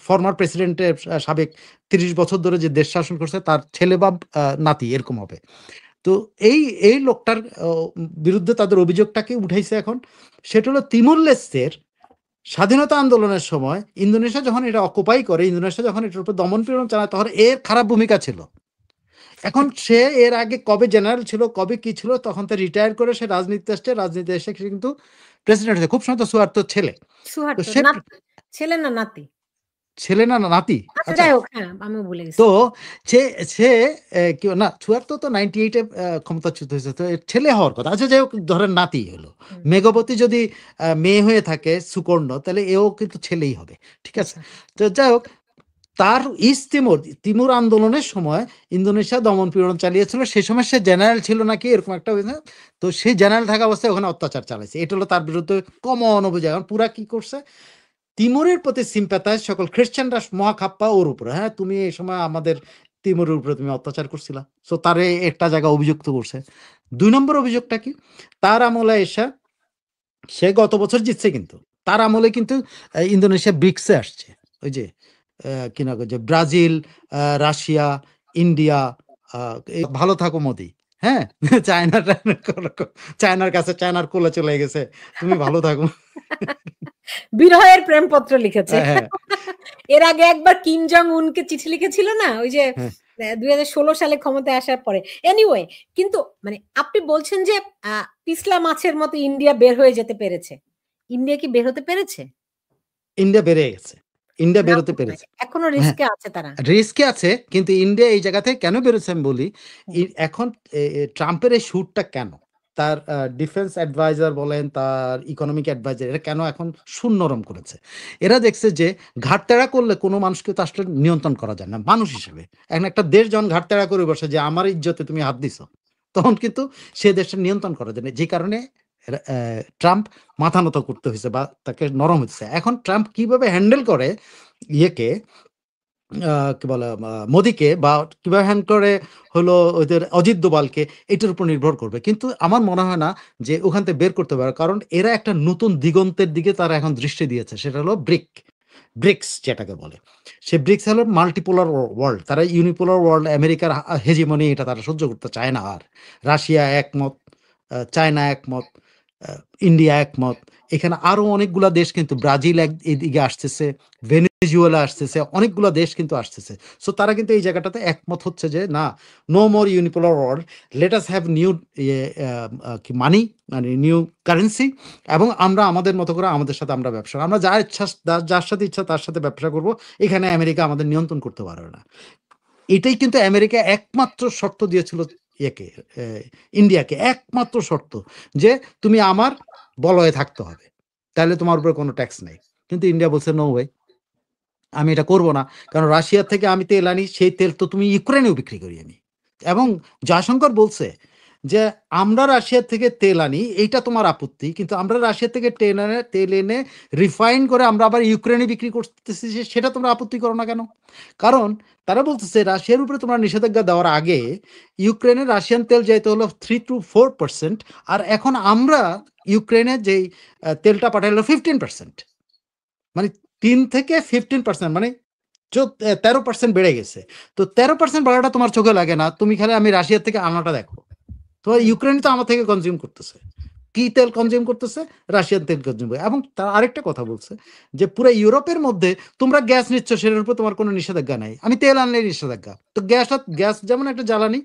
ফর্মার প্রেসিডেন্টের সাবেক 30 বছর ধরে যে দেশ শাসন করছে তার ছেলে বা নাতি এরকম হবে। তো এই লোকটার বিরুদ্ধে তাদের অভিযোগটাকে উঠাইছে এখন। সেটা হলো তিমুর লেস্তের স্বাধীনতা আন্দোলনের সময় ইন্দোনেশিয়া যখন এটা অকুপাই করে, ইন্দোনেশিয়া যখন এটার উপর দমন পীড়ন চালায়, তখন এর খারাপ ভূমিকা ছিল। এখন সে এর আগে কবে জেনারেল ছিল, কবে কি ছিল, তখন তো রিটায়ার করে সে রাজনীতিতে এসে কিন্তু প্রেসিডেন্ট হয়েছে। খুব সম্ভবত সুহার্তোর ছেলে, ছেলে না নাতি, ছেলে না নাতি, যাই হোক, হ্যাঁ আমি ভুলে গেছি। তো সে কি না, সুহার্তো তো 98-এ ক্ষমতাচ্যুত হয়েছে, তো ছেলে হওয়ার কথা। আচ্ছা যাই হোক, ধরেন নাতি হলো। মেঘবতী যদি মেয়ে হয়ে থাকে সুকর্ণ, তাহলে এও কিন্তু ছেলেই হবে, ঠিক আছে। তো যাই হোক, তার তিমুর আন্দোলনের সময় ইন্দোনেশিয়া দমন পীড়ন চালিয়েছিল। সে সময় সে জেনারেল ছিল নাকি এরকম একটা, তো সেই জেনারেল থাকা অবস্থায় ওখানে অত্যাচার চালাইছে। এটা হলো তার বিরুদ্ধে কমন অভিযোগ। এখন পুরা কি করছে, তিমুরের প্রতি সিম্প্যাথাইজ সকল খ্রিস্টানরা মহাখাপ্পা ওর উপরে, হ্যাঁ তুমি এই সময় আমাদের তিমুরের উপরে তুমি অত্যাচার করছিলা। সো তারে একটা জায়গা অভিযুক্ত করছে। 2 নম্বর অভিযোগটা কি, তার আমলে এসে সে গত বছর জিতছে, কিন্তু তার আমলে কিন্তু ইন্দোনেশিয়া ব্রিক্সে আসছে। ওই যে কি না, যে ব্রাজিল, রাশিয়া, ইন্ডিয়া, ভালো থাকো মোদি, হ্যাঁ চায়নার কাছে, চায়নার কোলে চলে গেছে, তুমি ভালো থাকো। বিরহের প্রেমপত্র লিখেছে। এর আগে একবার কিম জং উনকে চিঠি লিখেছিল না, ওই যে 2016 সালে ক্ষমতায় আসার পরে। এনিওয়ে, কিন্তু মানে আপনি বলছেন যে পিছলা মাছের মতো ইন্ডিয়া বের হয়ে যেতে পেরেছে। ইন্ডিয়া কি বের হতে পেরেছে? ইন্ডিয়া বেড়ে গেছে, ইন্ডিয়া বেরোতে পেরেছে, এখনো রিস্কে আছে তারা, রিস্কে আছে। কিন্তু ইন্ডিয়া এই জায়গা থেকে কেন বেরোচ্ছে আমি বলি, এখন ট্রাম্পের এই শুটটা কেন, তার ডিফেন্স অ্যাডভাইজার বলেন, তার ইকোনমিক অ্যাডভাইজার, এরা কেন এখন সুর নরম করেছে? এরা দেখছে যে ঘাটতেড়া করলে কোনো মানুষকে তো আসলে নিয়ন্ত্রণ করা যায় না মানুষ হিসেবে। এখন একটা দেশ যখন ঘাটতেড়া করে বসে যে আমার ইজ্জতে তুমি হাত দিছো, তখন কিন্তু সে দেশটা নিয়ন্ত্রণ করা যায় না। যে কারণে ট্রাম্প মাথা নত করতে হয়েছে বা তাকে নরম হচ্ছে। এখন ট্রাম্প কিভাবে হ্যান্ডেল করে ইয়েকে, কি বলে, মোদিকে, বা কিভাবে হ্যান্ড করে হলো ওদের অজিত দোভালকে, এটার উপর নির্ভর করবে। কিন্তু আমার মনে হয় না যে ওখান থেকে বের করতে পারে, কারণ এরা একটা নতুন দিগন্তের দিকে তারা এখন দৃষ্টি দিয়েছে, সেটা হলো ব্রিক্স যেটাকে বলে। সে ব্রিক্স হলো মাল্টিপোলার ওয়ার্ল্ড। তারা ইউনিপোলার ওয়ার্ল্ড, আমেরিকার হেজিমনি, এটা তারা সহ্য করতে চায় না আর। রাশিয়া একমত, চায়না একমত, ইন্ডিয়া একমত। এখানে আরো অনেকগুলা দেশ, কিন্তু ব্রাজিল এদিকে আসতেছে, ভেনেজুয়েলা আসতেছে, অনেকগুলা দেশ কিন্তু আসতেছে। সো তারা কিন্তু এই জায়গাটাতে একমত হচ্ছে যে না, no more unipolar world, let us have new কি মানি, মানে নিউ কারেন্সি, এবং আমরা আমাদের মতো করে আমাদের সাথে আমরা ব্যবসা, আমরা যার ইচ্ছা যার সাথে ইচ্ছা তার সাথে ব্যবসা করব। এখানে আমেরিকা আমাদের নিয়ন্ত্রণ করতে পারবে না। এটাই কিন্তু আমেরিকা একমাত্র শর্ত দিয়েছিল ইয়েকে, ইন্ডিয়াকে, একমাত্র শর্ত যে তুমি আমার বলয়ে থাকতে হবে, তাহলে তোমার উপরে কোনো ট্যাক্স নেই। কিন্তু ইন্ডিয়া বলছে নো ওয়ে, আমি এটা করব না। কারণ রাশিয়ার থেকে আমি তেল আনি, সেই তেল তো তুমি ইউক্রেনেও বিক্রি করি আমি। এবং জয়শঙ্কর বলছে যে আমরা রাশিয়ার থেকে তেল আনি, এইটা তোমার আপত্তি, কিন্তু আমরা রাশিয়ার থেকে তেল এনে রিফাইন করে আমরা আবার ইউক্রেনে বিক্রি করতেছি, সেটা তোমরা আপত্তি করো না কেন? কারণ তারা বলতেছে রাশিয়ার উপরে তোমরা নিষেধাজ্ঞা দেওয়ার আগে ইউক্রেনে রাশিয়ান তেল যাইতে হলো 3 to 4%, আর এখন আমরা ইউক্রেনে যেই তেলটা পাঠাইলো 15%, মানে 3 থেকে 15%, মানে 13% বেড়ে গেছে। তো 13% বাড়াটা তোমার চোখে লাগে না, তুমি খালি আমি রাশিয়ার থেকে আনাটা দেখো। তো ইউক্রেন তো আমার থেকে কনজিউম করতেছে, কি তেল কনজিউম করতেছে? রাশিয়ান তেল কনজিউম করে। এবং তার আরেকটা কথা বলছে যে পুরো ইউরোপের মধ্যে তোমরা গ্যাস নিচ্ছ, সেটার উপর তোমার কোনো নিষেধাজ্ঞা নাই, আমি তেল আনলে নিষেধাজ্ঞা। তো গ্যাস যেমন একটা জ্বালানি,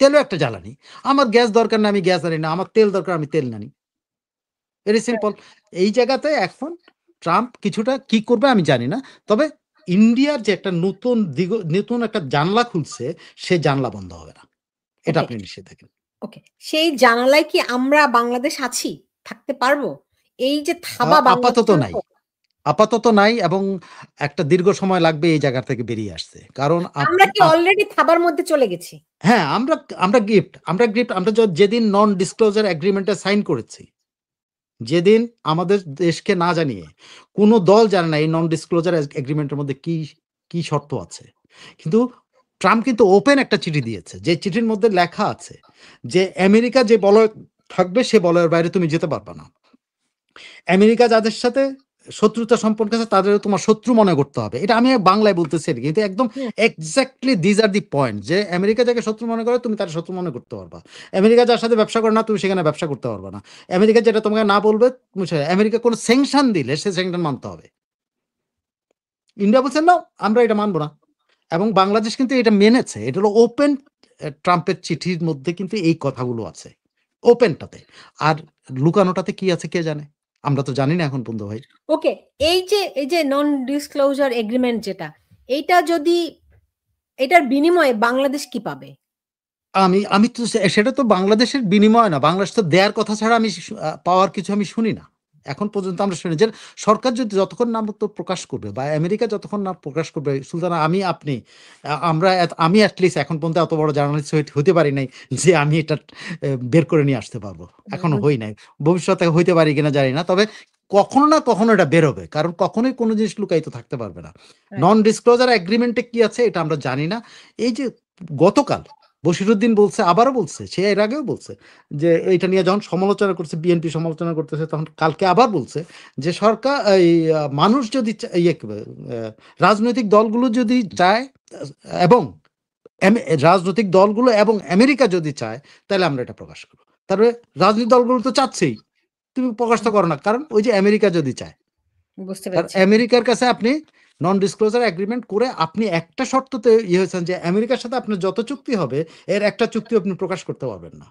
তেলও একটা জ্বালানি। আমার গ্যাস দরকার না, আমি গ্যাস আনি না, আমার তেল দরকার, আমি তেল আনি। Very simple. এই জায়গাতে এখন ট্রাম্প কিছুটা কি করবে আমি জানি না, তবে ইন্ডিয়ার যে একটা নতুন একটা জানলা খুলছে, সে জানলা বন্ধ হবে না, এটা ওকে, আপনি নিশ্চিত থাকেন। ওকে। সেই জানালায় কি আমরা বাংলাদেশ আছি? থাকতে পারবো? এই যে থাবা আপাতত বাংলাদেশের নাই, উপর, আপাতত নাই, এবং একটা দীর্ঘ সময় লাগবে এই জায়গা থেকে বেরিয়ে আসতে। কারণ আমরা কি অলরেডি থাবার মধ্যে চলে গেছি? হ্যাঁ, আমরা যেদিন নন ডিসক্লোজার এগ্রিমেন্টে সাইন করেছি, যেদিন আমাদের দেশকে না জানিয়ে, কোনো দল জানে না এই নন ডিসক্লোজার এগ্রিমেন্টের মধ্যে কি কি শর্ত আছে। কিন্তু ট্রাম্প কিন্তু ওপেন একটা চিঠি দিয়েছে, যে চিঠির মধ্যে লেখা আছে যে আমেরিকা যে বলয় থাকবে, সে বলয়ের বাইরে তুমি যেতে পারবে না। আমেরিকা যাদের সাথে শত্রুতা সম্পর্ক আছে, তাদেরও তোমার শত্রু মনে করতে হবে। এটা আমি বাংলায় বলতেছি আর কি, কিন্তু একদম hmm, exactly these are the point, যে আমেরিকা যাকে শত্রু মনে করে তুমি তার শত্রু মনে করতে পারবা। আমেরিকা যার সাথে ব্যবসা করে না, তুমি সেখানে ব্যবসা করতে পারবা না। আমেরিকা যেটা তোমাকে না বলবে, আমেরিকা কোনো স্যাংশন দিলে সে স্যাংশন মানতে হবে। ইন্ডিয়া বলছে না, আমরা এটা মানবো না। এবং বাংলাদেশ কিন্তু এটা মেনেছে। এটা হলো ওপেন, ট্রাম্পের চিঠির মধ্যে কিন্তু এই কথাগুলো আছে, ওপেনটাতে। আর লুকানোটাতে কি আছে কে জানে, আমরা তো জানি না এখন পর্যন্ত ভাই। ওকে। এই যে নন ডিসক্লোজার এগ্রিমেন্ট যেটা, এইটা যদি, এটার বিনিময়ে বাংলাদেশ কি পাবে? আমি তো সেটা তো বাংলাদেশের বিনিময় না, বাংলাদেশ তো দেয়ার কথা ছাড়া আমি পাওয়ার কিছু আমি শুনি না। এখন পর্যন্ত আমরা শুনি যে সরকার যদি যতক্ষণ না তো প্রকাশ করবে, বা আমেরিকা যতক্ষণ না প্রকাশ করবে, সুলতানা, আমি আপনি আমি অ্যাটলিস্ট এখন পর্যন্ত এত বড় জার্নালিস্ট হইতে পারি নাই যে আমি এটা বের করে নিয়ে আসতে পারবো, এখনো হই নাই। ভবিষ্যতে হইতে পারি কিনা জানি না, তবে কখনো না কখনো এটা বেরোবে, কারণ কখনোই কোনো জিনিস লুকায়িত থাকতে পারবে না। রাইট। নন ডিসক্লোজার এগ্রিমেন্টে কি আছে এটা আমরা জানি না। এই যে গতকাল বশিরউদ্দিন বলছে, আবারও বলছে, সে এর আগেও বলছে যে এইটা নিয়ে যখন সমালোচনা করছে, বিএনপি সমালোচনা করতেছে, তখন কালকে আবার বলছে যে সরকার, এই মানুষ যদি রাজনৈতিক দলগুলো যদি চায়, এবং রাজনৈতিক দলগুলো এবং আমেরিকা যদি চায়, তাহলে আমরা এটা প্রকাশ করবো। তারপরে রাজনৈতিক দলগুলো তো চাচ্ছেই, তুমি প্রকাশ তো করো না, কারণ ওই যে আমেরিকা যদি চায়, বুঝতে কারণ পেরেছি। আমেরিকার কাছে আপনি নন ডিসক্লোজার এগ্রিমেন্ট করে আপনি একটা শর্ততে হয়েছেন যে আমেরিকার সাথে আপনার যত চুক্তি হবে, এর একটা চুক্তি আপনি প্রকাশ করতে পারবেন না।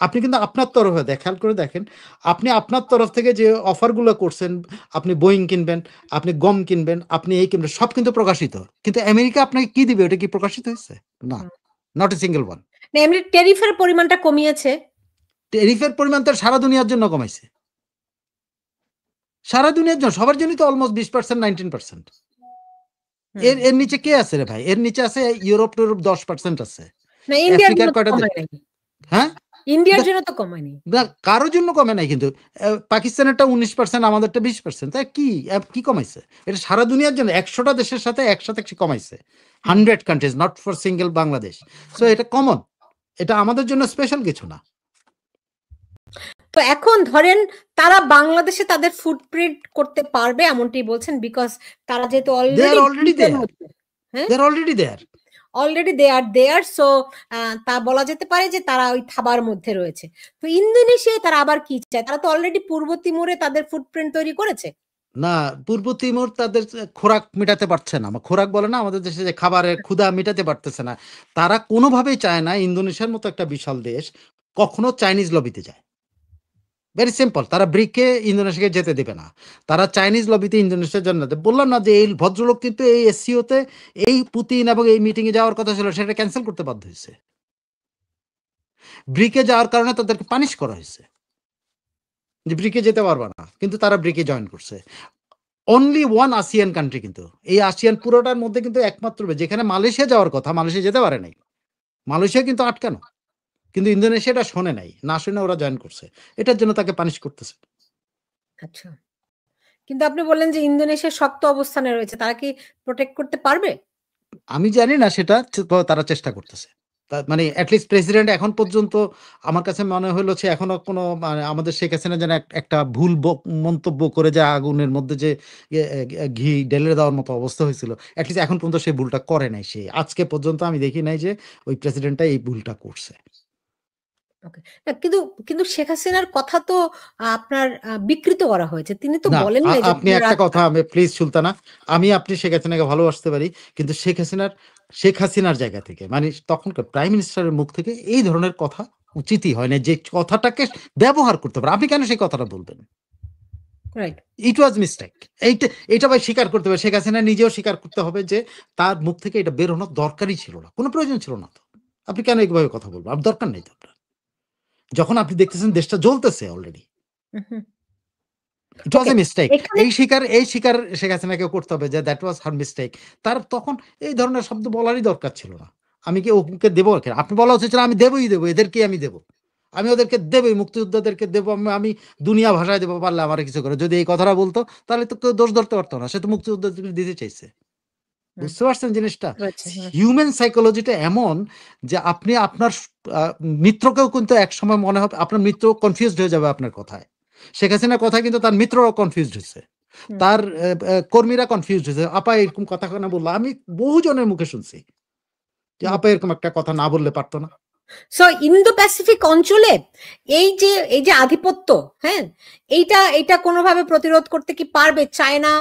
আপনি কিন্তু আপনার তরফে খেয়াল করে দেখেন, আপনি আপনার তরফ থেকে যে অফারগুলো করছেন, আপনি বোয়িং কিনবেন, আপনি গম কিনবেন, আপনি এই কিনবেন, সব কিন্তু প্রকাশিত। কিন্তু আমেরিকা আপনাকে কি দিবে, ওটা কি প্রকাশিত হয়েছে? না, hmm. Not a single one. না, এমনি ট্যারিফের পরিমাণটা কমিয়েছে। টেরিফের পরিমাণ তো সারা দুনিয়ার জন্য কমাইছে, সারা দুনিয়ার জন্য, সবার জন্যই তো অলমোস্ট 20%, 19%। এর এর নিচে কে আছে রে ভাই? এর নিচে আছে ইউরোপ টোরোপ 10% আছে। না, ইন্ডিয়ার আফ্রিকার জন্য তো কয়টা দেশ? কমায় নাই। হ্যাঁ, ইন্ডিয়ার জন্য তো কমায়নি। না কারোর জন্য কমে নাই, কিন্তু পাকিস্তানেরটা 19%, আমাদেরটা 20%। তাই কি কমাইছে? এটা সারা দুনিয়ার জন্য 100টা দেশের সাথে একসাথে কমাইছে, 100 countries, not for single Bangladesh. So এটা কমন, এটা আমাদের জন্য স্পেশাল কিছু না। তো এখন ধরেন তারা বাংলাদেশে তাদের ফুটপ্রিন্ট করতে পারবে এমনটি বলছেন, বিকজ তারা যেহেতু They are already already there. হ্যাঁ, They're already there. Already they are there, so তা বলা যেতে পারে যে তারা ওই থাবার মধ্যে রয়েছে। তো ইন্দোনেশিয়ায় তারা আবার কি চায়? তারা তো অলরেডি পূর্ব তিমুরে তাদের ফুটপ্রিন্ট তৈরি করেছে। না, পূর্ব তিমুর তাদের খোরাক মেটাতে পারছে না, খোরাক বলে না আমাদের দেশে, যে খাবারের ক্ষুধা মেটাতে পারতেছে না। তারা কোনোভাবেই চায় না ইন্দোনেশিয়ার মতো একটা বিশাল দেশ কখনো চাইনিজ লবিতে যায়। ভেরি সিম্পল, তারা ব্রিকে ইন্দোনেশিয়াকে যেতে দেবে না, তারা চাইনিজ লবিতে ইন্দোনেশিয়ার জন্য। বললাম না যে এই ভদ্রলোক কিন্তু এই এসসিওতে এই পুতিন এবং এই মিটিংয়ে যাওয়ার কথা ছিল, সেটা ক্যান্সেল করতে বাধ্য হয়েছে। ব্রিকে যাওয়ার কারণে তাদেরকে পানিশ করা হয়েছে যে ব্রিকে যেতে পারবে না, কিন্তু তারা ব্রিকে জয়েন করছে। অনলি ওয়ান আসিয়ান কান্ট্রি, কিন্তু এই আসিয়ান পুরোটার মধ্যে কিন্তু একমাত্র যেখানে মালয়েশিয়া যাওয়ার কথা, মালয়েশিয়া যেতে পারে নাই, মালয়েশিয়া কিন্তু আটকানো, কিন্তু ইন্দোনেশিয়াটা শোনে নাই, না শুনে ওরা জয়েন করছে, এটার জন্য তাকে পানিশ করতেছে। আচ্ছা, কিন্তু আপনি বললেন যে ইন্দোনেশিয়া শক্ত অবস্থানে রয়েছে, তারা কি প্রোটেক্ট করতে পারবে? আমি জানি না, সেটা তারা চেষ্টা করতেছে। মানে অ্যাটলিস্ট প্রেসিডেন্ট এখন পর্যন্ত আমার কাছে মনে হলো সে এখনো কোনো মানে আমাদের শেখ হাসিনা যেন একটা ভুল মন্তব্য করে যে আগুনের মধ্যে যে ঘি ঢেলে দেওয়ার মতো অবস্থা হয়েছিল, অ্যাটলিস্ট এখন পর্যন্ত সেই ভুলটা করে নাই সে। আজকে পর্যন্ত আমি দেখি নাই যে ওই প্রেসিডেন্টটা এই ভুলটা করছে। ওকে, কিন্তু কিন্তু শেখ হাসিনার কথা তো আপনার বিকৃত করা হয়েছে, তিনি তো না, বলেন নাই যে আপনি একটা কথা, আমি প্লিজ সুলতানা, আপনি শেখ হাসিনাকে ভালোবাসতে পারি, কিন্তু শেখ হাসিনার জায়গা থেকে, মানে তখনকার প্রাইম মিনিস্টারের মুখ থেকে এই ধরনের কথা উচিতই হয় না, যে কথাটাকে ব্যবহার করতে পারে। আপনি কেন সেই কথাটা বলবেন? রাইট। ইট ওয়াজ মিস্টেক। এইটা ভাই স্বীকার করতে হবে, শেখ হাসিনা নিজেও স্বীকার করতে হবে যে তার মুখ থেকে এটা বের হওয়ার দরকারই ছিল না, কোনো প্রয়োজন ছিল না। তো আপনি কেন এইভাবে কথা বলবেন? আপনার দরকার নেই তো আপনার, যখন আপনি দেখতেছেন দেশটা জ্বলতেছে already. It was a mistake. এই শিকার শেখ হাসিনাকে করতে হবে যে দ্যাট ওয়াজ হার মিস্টেক। তার তখন এই ধরনের শব্দ বলারই দরকার ছিল না। আমি কি ওকে দেবো? আপনি বলা উচিত ছিল আমি দেবই দেবো, এদেরকে আমি দেবো, আমি ওদেরকে দেবই, মুক্তিযোদ্ধাদেরকে দেবো, আমি দুনিয়া ভাষায় দেবো, পারলে আমার কিছু করে। যদি এই কথাটা বলতো তাহলে তো কেউ দোষ ধরতে পারতো না, সে তো মুক্তিযোদ্ধাদেরকে দিতে চাইছে। বুঝতে পারছেন জিনিসটা? হিউম্যান সাইকোলজিটা এমন যে আপনি আপনার মিত্রকেও কিন্তু একসময় মনে হবে, আপনার মিত্র কনফিউজড হয়ে যাবে আপনার কথায়। শেখ হাসিনার কথায় কিন্তু তার মিত্ররাও কনফিউজড হয়েছে, তার কর্মীরা কনফিউজড হয়েছে। আপা এরকম কথা কেন বললো? আমি বহু জনের মুখে শুনছি যে আপা এরকম একটা কথা না বললে পারতো না। সো ইন্দো প্যাসিফিক অঞ্চলে এই যে আধিপত্য, হ্যাঁ, এইটা কোনোভাবে প্রতিরোধ করতে কি পারবে চায়না?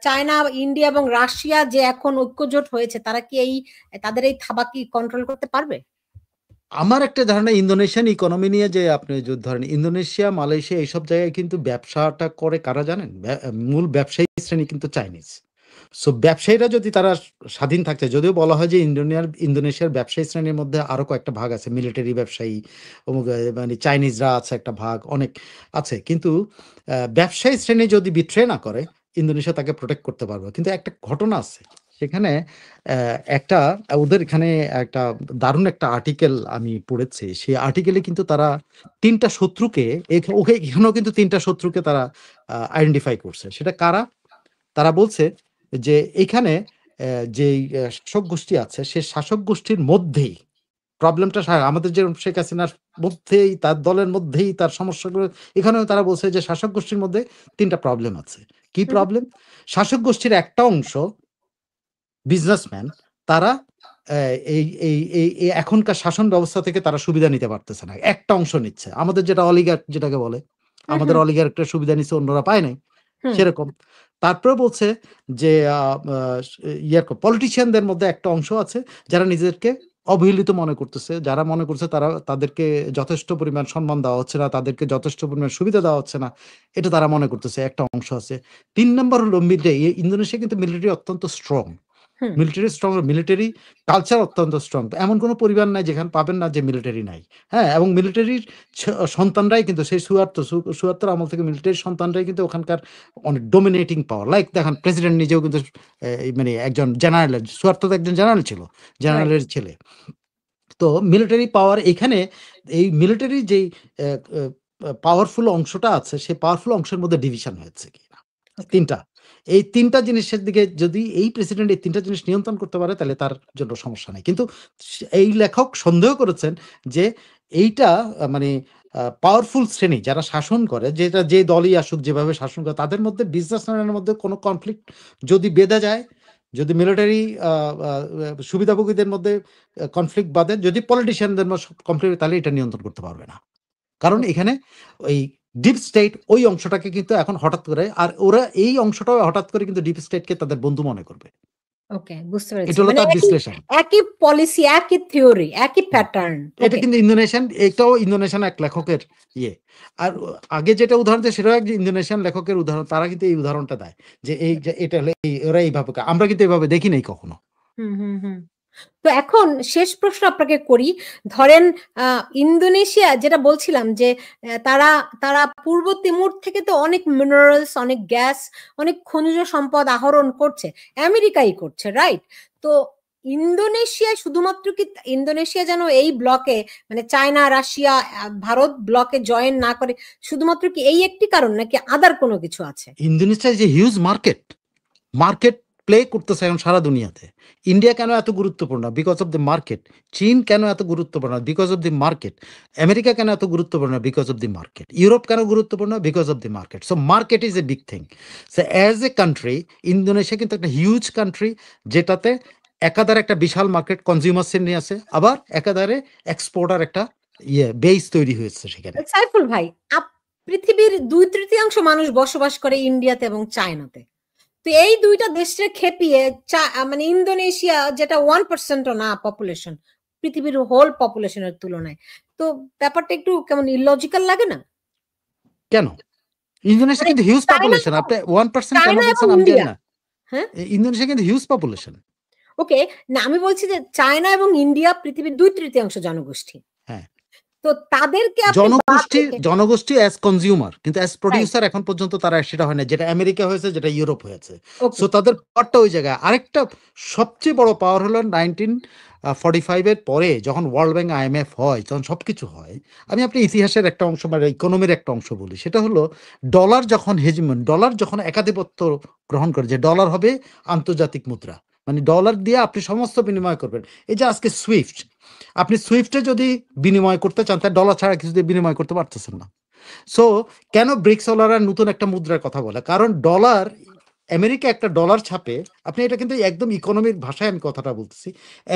চায়না, ইন্ডিয়া এবং রাশিয়া যে এখন ঐক্যজোট হয়েছে, তারা কি তাদের এই থাবা কি কন্ট্রোল করতে পারবে? আমার একটা ধারণা, ইন্দোনেশিয়ান ইকোনমি নিয়ে, যে আপনি যদি ধরেন ইন্দোনেশিয়া, মালয়েশিয়া এইসব জায়গায় কিন্তু ব্যবসাটা করে কারা জানেন? মূল ব্যবসায়ী শ্রেণী কিন্তু চাইনিজ। সো ব্যবসায়ীরা যদি তারা স্বাধীন থাকছে, যদিও বলা হয় যে ইন্দোনেশিয়ার ব্যবসায়ী শ্রেণীর মধ্যে আরো কয়েকটা ভাগ আছে, মিলিটারি ব্যবসায়ী, মানে চাইনিজরা আছে একটা ভাগ, অনেক আছে, কিন্তু ব্যবসায়ী শ্রেণী যদি বিট্রে না করে, ইন্দোনেশিয়া তাকে প্রোটেক্ট করতে পারবে। কিন্তু একটা ঘটনা আছে সেখানে, একটা ওদের এখানে একটা দারুণ একটা আর্টিকেল আমি পড়েছি। সেই আর্টিকেলে কিন্তু তারা ৩টা শত্রুকে, এখানেও কিন্তু ৩টা শত্রুকে তারা আইডেন্টিফাই করছে। সেটা কারা? তারা বলছে যে এখানে যেই শাসক গোষ্ঠী আছে, সে শাসক গোষ্ঠীর মধ্যেই প্রবলেমটা, আমাদের যেরকম শেখ হাসিনার মধ্যেই, তার দলের মধ্যেই তার সমস্যাগুলো, এখানেও তারা বলছে যে শাসক গোষ্ঠীর মধ্যে ৩টা প্রবলেম আছে। কি প্রবলেম? শাসক গোষ্ঠীর একটা অংশ বিজনেসম্যান, তারা এই এই এই এই এখনকার শাসন ব্যবস্থা থেকে তারা সুবিধা নিতে পারতেছে না, একটা অংশ নিচ্ছে। আমাদের যেটা অলিগার্ক যেটাকে বলে, আমাদের অলিগার্করা সুবিধা নিচ্ছে, অন্যরা পায় নাই, সেরকম। তারপরে বলছে যে পলিটিশিয়ানদের মধ্যে একটা অংশ আছে যারা নিজেদেরকে অবহেলিত মনে করতেছে, যারা মনে করছে তাদেরকে যথেষ্ট পরিমাণ সম্মান দেওয়া হচ্ছে না, তাদেরকে যথেষ্ট পরিমাণ সুবিধা দেওয়া হচ্ছে না, এটা তারা মনে করতেছে, একটা অংশ আছে। ৩ নম্বর হলো মিলিটারি। ইন্দোনেশিয়া কিন্তু মিলিটারি অত্যন্ত স্ট্রং। হুম। মিলিটারি স্ট্রং, মিলিটারি কালচার অত্যন্ত স্ট্রং। এমন কোনো পরিবার নাই যেখানে পাবেন না যে মিলিটারি নাই। হ্যাঁ? এবং মিলিটারির সন্তানরাই কিন্তু সেই ৭৪ আমল থেকে মিলিটারির সন্তানরাই কিন্তু ওখানকার অনেক ডমিনেটিং পাওয়ার। লাইক দেখেন প্রেসিডেন্ট নিজেও কিন্তু মানে একজন জেনারেল, ৭৪ তো একজন জেনারেল ছিল। রাইট। জেনারেলের ছেলে। তো মিলিটারি পাওয়ার এখানে এই মিলিটারি যেই অ্যা অ্যা পাওয়ারফুল অংশটা আছে, সেই পাওয়ারফুল অংশের মধ্যে ডিভিশন হয়েছে কিনা। ওকে। ৩ টা। এই ৩ টা জিনিসের দিকে যদি এই প্রেসিডেন্ট এই ৩ টা জিনিস নিয়ন্ত্রণ করতে পারে তাহলে তার জন্য সমস্যা নাই। কিন্তু এই লেখক সন্দেহ করেছেন যে এইটা মানে পাওয়ারফুল শ্রেণী যারা শাসন করে, যেটা যে দলই আসুক যেভাবে শাসন করে তাদের মধ্যে বিজনেসম্যানের মধ্যে কোনো কনফ্লিক্ট যদি বেধে যায়, যদি মিলিটারি আ আ সুবিধাভোগীদের মধ্যে কনফ্লিক্ট বাধে, যদি পলিটিশিয়ানদের কনফ্লিক্ট, তাহলে এটা নিয়ন্ত্রণ করতে পারবে না। কারণ ওকে, এখানে ওই ডিপ স্টেট ওই অংশটাকে কিন্তু এখন হঠাৎ করে, আর ওরা এই অংশটাও হঠাৎ করে কিন্তু ডিপ স্টেটকে তাদের বন্ধু মনে করবে। ওকে, বুঝতে এটা পেরেছি। হলো মানে তার একই বিশ্লেষণ। একই পলিসি, একই থিওরি, একই হুম। প্যাটার্ন। এটা ওকে। কিন্তু এটাও ইন্দোনেশিয়ান এক লেখকের ইয়ে। আর আগে যেটা উদাহরণ দেয় সেটাও এক ইন্দোনেশিয়ান লেখকের উদাহরণ। তারা কিন্তু এই উদাহরণটা দেয়। যে এই যে এটা হলো ওরা এইভাবে আমরা কিন্তু এভাবে দেখি নাই কখনো। হুম, হুম, হুম। তো এখন শেষ প্রশ্ন আপনাকে করি। ধরেন আ ইন্দোনেশিয়া যেটা বলছিলাম যে তারা তারা পূর্ব তিমুর থেকে তো অনেক মিনারেলস, অনেক গ্যাস, অনেক খনিজ সম্পদ আহরণ করছে। আমেরিকাই করছে, রাইট? তো ইন্দোনেশিয়ায় শুধুমাত্র কি ইন্দোনেশিয়া যেন এই ব্লকে মানে চায়না, রাশিয়া, ভারত ব্লকে জয়েন না করে শুধুমাত্র কি এই একটি কারণ নাকি আদার কোনো কিছু আছে? ইন্দোনেশিয়া যে হিউজ মার্কেট, মার্কেট প্লে করতেছে এখন সারা দুনিয়াতে। ইন্ডিয়া কেন এত গুরুত্বপূর্ণ? Because of the market. চীন কেন এত গুরুত্বপূর্ণ? Because of the market. America কেন এত গুরুত্বপূর্ণ? Because of the market. Europe কেন গুরুত্বপূর্ণ? Because of the market. So market is a big thing. So as a country, Indonesia কিন্তু একটা হিউজ কান্ট্রি, যেটাতে একাধারে একটা বিশাল মার্কেট কনজিউমার শ্রেণী আছে। আবার একাধারে এক্সপোর্টার একটা বেস তৈরি হয়েছে সেখানে। সাইফুল ভাই, পৃথিবীর ২/৩ মানুষ বসবাস করে ইন্ডিয়াতে এবং চায়নাতে। তো এই ২ টা দেশকে খেপিয়ে মানে ইন্দোনেশিয়া যেটা 1% ও না পপুলেশন, পৃথিবীর হোল পপুলেশনের তুলনায়। তো ব্যাপারটা একটু কেমন ইললজিক্যাল লাগে না? কেন? ইন্দোনেশিয়া মানে কিন্তু হিউজ চায়না পপুলেশন। এবং আপনি 1% কেন চায়না এবং বলছেন আমি জানি ইন্ডিয়া, না। হ্যাঁ? ইন্দোনেশিয়া কিন্তু হিউজ পপুলেশন। ওকে, না আমি বলছি যে চায়না এবং ইন্ডিয়া পৃথিবীর ২/৩ জনগোষ্ঠী। হ্যাঁ। তো তাদেরকে আপনি বাদ রেখে জনগোষ্ঠী অ্যাজ কনজিউমার, কিন্তু অ্যাজ রাইট, প্রোডিউসার এখন পর্যন্ত তারা সেটা হয় না। যেটা আমেরিকা হয়েছে, যেটা ইউরোপ হয়েছে। ওকে। সো তাদের পাওয়ারটা ওই জায়গায়। আরেকটা সবচেয়ে বড় পাওয়ার হলো 1945 এর পরে যখন ওয়ার্ল্ড ব্যাংক, IMF হয়, তখন সবকিছু হয়। আমি আপনি ইতিহাসের একটা অংশ মানে ইকোনমির একটা অংশ বলি। সেটা হলো ডলার যখন একাধিপত্য গ্রহণ করে, যে ডলার হবে আন্তর্জাতিক মুদ্রা। মানে ডলার দিয়ে আপনি সমস্ত বিনিময় করবেন। এই যে আজকে সুইফট, আপনি সুইফটে যদি বিনিময় করতে চান, তাহলে ডলার ছাড়া কিছু দিয়ে বিনিময় করতে পারতেছেন না। সো কেন ব্রিক্স ওয়ালারা নতুন একটা মুদ্রার কথা বলে? কারণ ডলার, আমেরিকা একটা ডলার ছাপে। আপনি এটা কিন্তু একদম ইকোনমিক ভাষায় আমি কথাটা বলতেছি।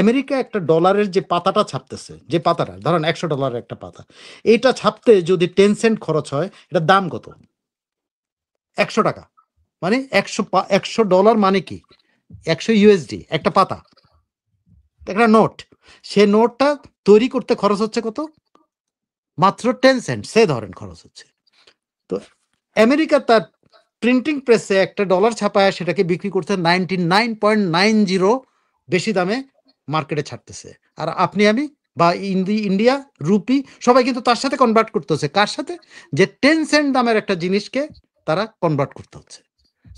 আমেরিকা একটা ডলারের যে পাতাটা ছাপতেছে, যে পাতাটা ধরেন $১০০ একটা পাতা, এইটা ছাপতে যদি 10 সেন্ট খরচ হয়, এটার দাম কত? ৳১০০। মানে $১০০ মানে কি? ১০০ USD একটা পাতা, একটা নোট। সে নোটটা তৈরি করতে খরচ হচ্ছে কত? মাত্র 10 সেন্ট সে ধরেন খরচ হচ্ছে। তো আমেরিকা তার প্রিন্টিং প্রেসে একটা ডলার ছাপায় সেটাকে বিক্রি করছে 99.90 বেশি দামে মার্কেটে ছাড়তেছে। আর আপনি আমি বা ইন্ডিয়া, রুপি সবাই কিন্তু তার সাথে কনভার্ট করতে হচ্ছে। কার সাথে? যে 10 সেন্ট দামের একটা জিনিসকে তারা কনভার্ট করতে হচ্ছে।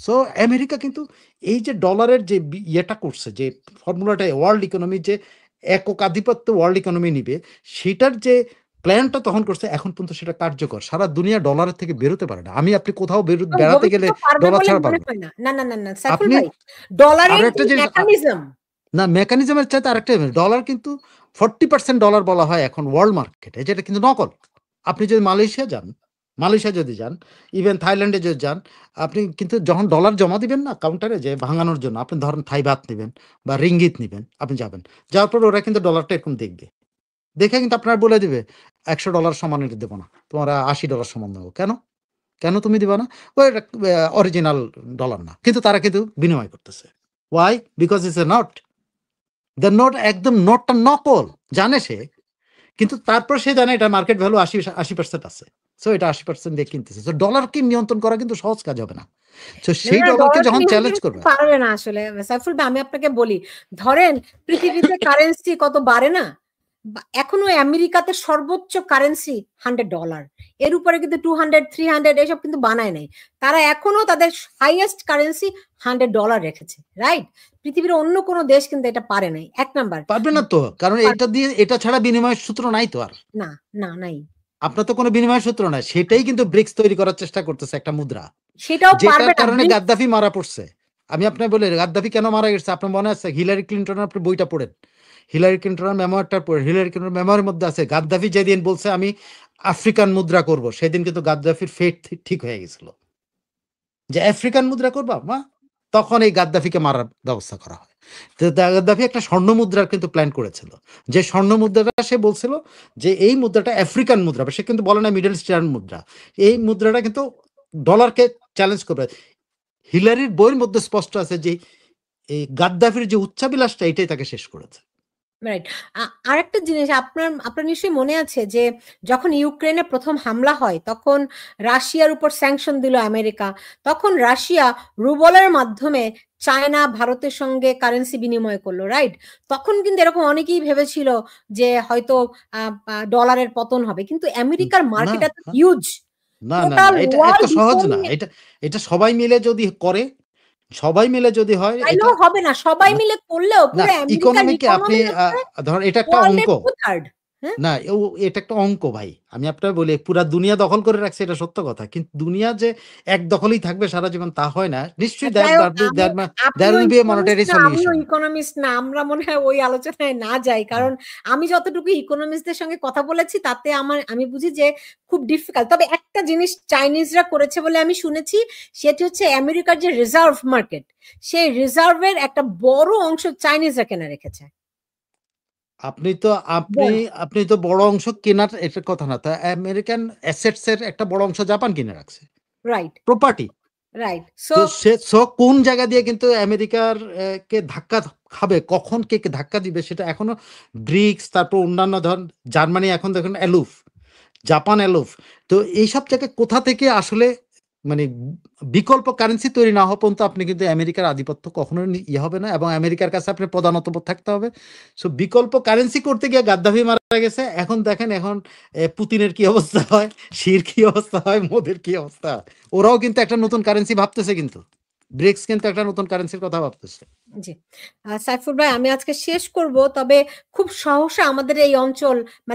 সো আমেরিকা কিন্তু এই যে ডলারের যে ইয়েটা করছে, যে ফর্মুলাটা ওয়ার্ল্ড ইকোনমির যে একক আধিপত্য ওয়ার্ল্ড ইকোনমি নিবে, সেটার যে প্ল্যানটা তখন করছে, এখন পর্যন্ত সেটা কার্যকর। সারা দুনিয়া ডলারের থেকে বেরোতে পারে না। আপনি কোথাও এবং বেড়াতে গেলে ভবিষ্যতেও পারবে ডলার বলে ছাড়া মনে পারবেন। হয় না। না, না, না, না, সাইফুল আপনি ভাই, আরো ডলারের যে একটা জিনিস মেকানিজম না, মেকানিজমের চাইতে আরেকটা ডলার কিন্তু 40% ডলার বলা হয় এখন ওয়ার্ল্ড মার্কেটে, যেটা কিন্তু নকল। আপনি যদি মালয়েশিয়া যদি যান, ইভেন থাইল্যান্ডে যদি যান, আপনি কিন্তু যখন ডলার জমা দিবেন না কাউন্টারে, যে ভাঙানোর জন্য, আপনি ধরেন থাই বাত নিবেন বা রিঙ্গিত নিবেন, আপনি যাবেন। যাওয়ার পর ওরা কিন্তু ডলারটা এরকম দেখবে। দেখে কিন্তু আপনার বলে দিবে, $১০০ সমান এটা দেব না। তোমার $৮০ সমান দেবো। কেন? কেন তুমি দিবা না? ওই অরিজিনাল ডলার না। কিন্তু তারা কিন্তু বিনিময় করতেছে। Why? Because it's a note. The note একদম নোটটা নকল। জানে সে। কিন্তু তারপর সে জানে এটা মার্কেট ভ্যালু ৮০% আছে। সো এটা ৮০% দিয়ে কিনতেছে। সো ডলারকে নিয়ন্ত্রণ করা কিন্তু সহজ কাজ হবে না। তো না, সেই না, ডলারকে ডলারকে যখন নিয়ন্ত্রণ চ্যালেঞ্জ করতে করবে, পারবে না আসলে। সাইফুল ভাই, আমি আপনাকে বলি, ধরেন পৃথিবীতে কারেন্সি কত বাড়ে না, এখনো আমেরিকাতে সর্বোচ্চ কারেন্সি $100, এর উপরে কিন্তু 200 300 এসব কিন্তু বানায় নাই। তারা এখনো তাদের হাইয়েস্ট কারেন্সি $100 রেখেছে, রাইট? পৃথিবীর অন্য কোনো দেশ কিন্তু এটা পারে নাই, 1 নাম্বার। পারবে না তো, কারণ এটা ছাড়া বিনিময়ের সূত্র নাই তো আর। না, না, নাই। আপনার তো কোনো বিনিময়ের সূত্র নাই, সেটাই কিন্তু ব্রিক্স তৈরি করার চেষ্টা করতেছে, একটা মুদ্রা, সেটাও পারবে যেটার না কারণে গাদ্দাফি মারা পড়ছে। আমি আপনার বলি গাদ্দাফি কেন মারা গেছে, আপনার মনে আছে? হিলারি ক্লিন্টনের আপনি বইটা পড়েন, হিলারি ক্লিন্টনের মেমোয়ারটা পড়েন। হিলারি ক্লিন্টনের মেমোয়ারের মধ্যে আছে গাদ্দাফি যেদিন বলছে আমি আফ্রিকান মুদ্রা করব, সেদিন কিন্তু গাদ্দাফির ফেট ঠিক হয়ে গেছিল, যে আফ্রিকান মুদ্রা করবা মা, তখন এই গাদ্দাফিকে মারার ব্যবস্থা করা হয়। তো গাদ্দাফি একটা স্বর্ণ মুদ্রার কিন্তু প্ল্যান করেছিল, যে স্বর্ণ মুদ্রাটা সে বলছিল যে এই মুদ্রাটা আফ্রিকান মুদ্রা, সে কিন্তু বলে না মিডল ইস্টার্ন মুদ্রা, এই মুদ্রাটা কিন্তু ডলারকে চ্যালেঞ্জ করবে। হিলারির বইয়ের মধ্যে স্পষ্ট আছে যে এই গাদ্দাফির যে উচ্চাবিলাসটা, এটাই তাকে শেষ করেছে। রাইট। আরেকটা জিনিস, আপনার নিশ্চয়ই মনে আছে যে যখন ইউক্রেনে প্রথম হামলা হয়, তখন রাশিয়ার উপর স্যাংশন দিল আমেরিকা। তখন রাশিয়া রুবলের মাধ্যমে চায়না ভারতের সঙ্গে কারেন্সি বিনিময় করলো, রাইট? তখন কিন্তু এরকম অনেকেই ভেবেছিল যে হয়তো ডলারের পতন হবে, কিন্তু আমেরিকার মার্কেট এত হিউজ, না না না, টোটাল এটা এত ওয়ার্ল্ড সহজ না। ইকোনমি। এটা সবাই মিলে যদি করে, সবাই মিলে যদি হয়, এটা তাইলেও হবে না, সবাই না, মিলে করলেও না, পুরো আমেরিকার ইকোনমিকে আপনি ইকোনমি হচ্ছে ধরেন এটা একটা ওয়ার্ল্ডের অঙ্ক। 2/3। হ্যাঁ, না, এটা একটা অঙ্ক ভাই। আমি আপনার বলি পুরা দুনিয়া দখল করে রাখছে, এটা সত্য কথা। কিন্তু দুনিয়া যে এক দখলেই থাকবে সারা জীবন তা হয় না। নিশ্চয়ই যাই হোক, there আপনিও will be a economist monetary না, আমিও solution. ইকোনমিস্ট না, আমরা মনে হয় ওই আলোচনায় না যাই, কারণ আমি যতটুকু ইকোনমিস্টদের সঙ্গে কথা বলেছি তাতে আমি বুঝি যে খুব ডিফিকাল্ট। তবে একটা জিনিস চাইনিজরা করেছে বলে আমি শুনেছি, সেটি হচ্ছে আমেরিকার যে রিজার্ভ মার্কেট, সেই রিজার্ভের একটা বড় অংশ চাইনিজরা কেনা রেখেছে। আপনি তো আপনি বল, আপনি তো বড় অংশ কেনার এটার কথা না। তা আমেরিকান অ্যাসেটস এর একটা বড় অংশ জাপান কিনে রাখছে। Right, property. রাইট। তো কোন জায়গা দিয়ে কিন্তু আমেরিকার কে ধাক্কা খাবে, কখন কে ধাক্কা দিবে, সেটা এখনো ব্রিক্স, তারপর অন্যান্য ধরেন জার্মানি এখন দেখুন এলুফ, জাপান এলুফ। তো এইসব জায়গায় কোথা থেকে আসলে মানে বিকল্প কারেন্সি তৈরি না হওয়া পর্যন্ত আপনি কিন্তু আমেরিকার আধিপত্য কখনো ইয়ে হবে না, এবং আমেরিকার কাছে আপনার প্রধানত থাকতে হবে। সো বিকল্প কারেন্সি করতে গিয়ে গাদ্দাফি মারা গেছে। এখন দেখেন এখন পুতিনের কি অবস্থা হয়, শির কি অবস্থা হয়, মোদের কি অবস্থা হয়। ওরাও কিন্তু একটা নতুন কারেন্সি ভাবতেছে, কিন্তু ব্রিক্স কিন্তু একটা নতুন কারেন্সির কথা ভাবতেছে। জি। সাইফুল ভাই, আমি আজকে শেষ করব, তবে খুব সহসা আমাদের এই অঞ্চল মানে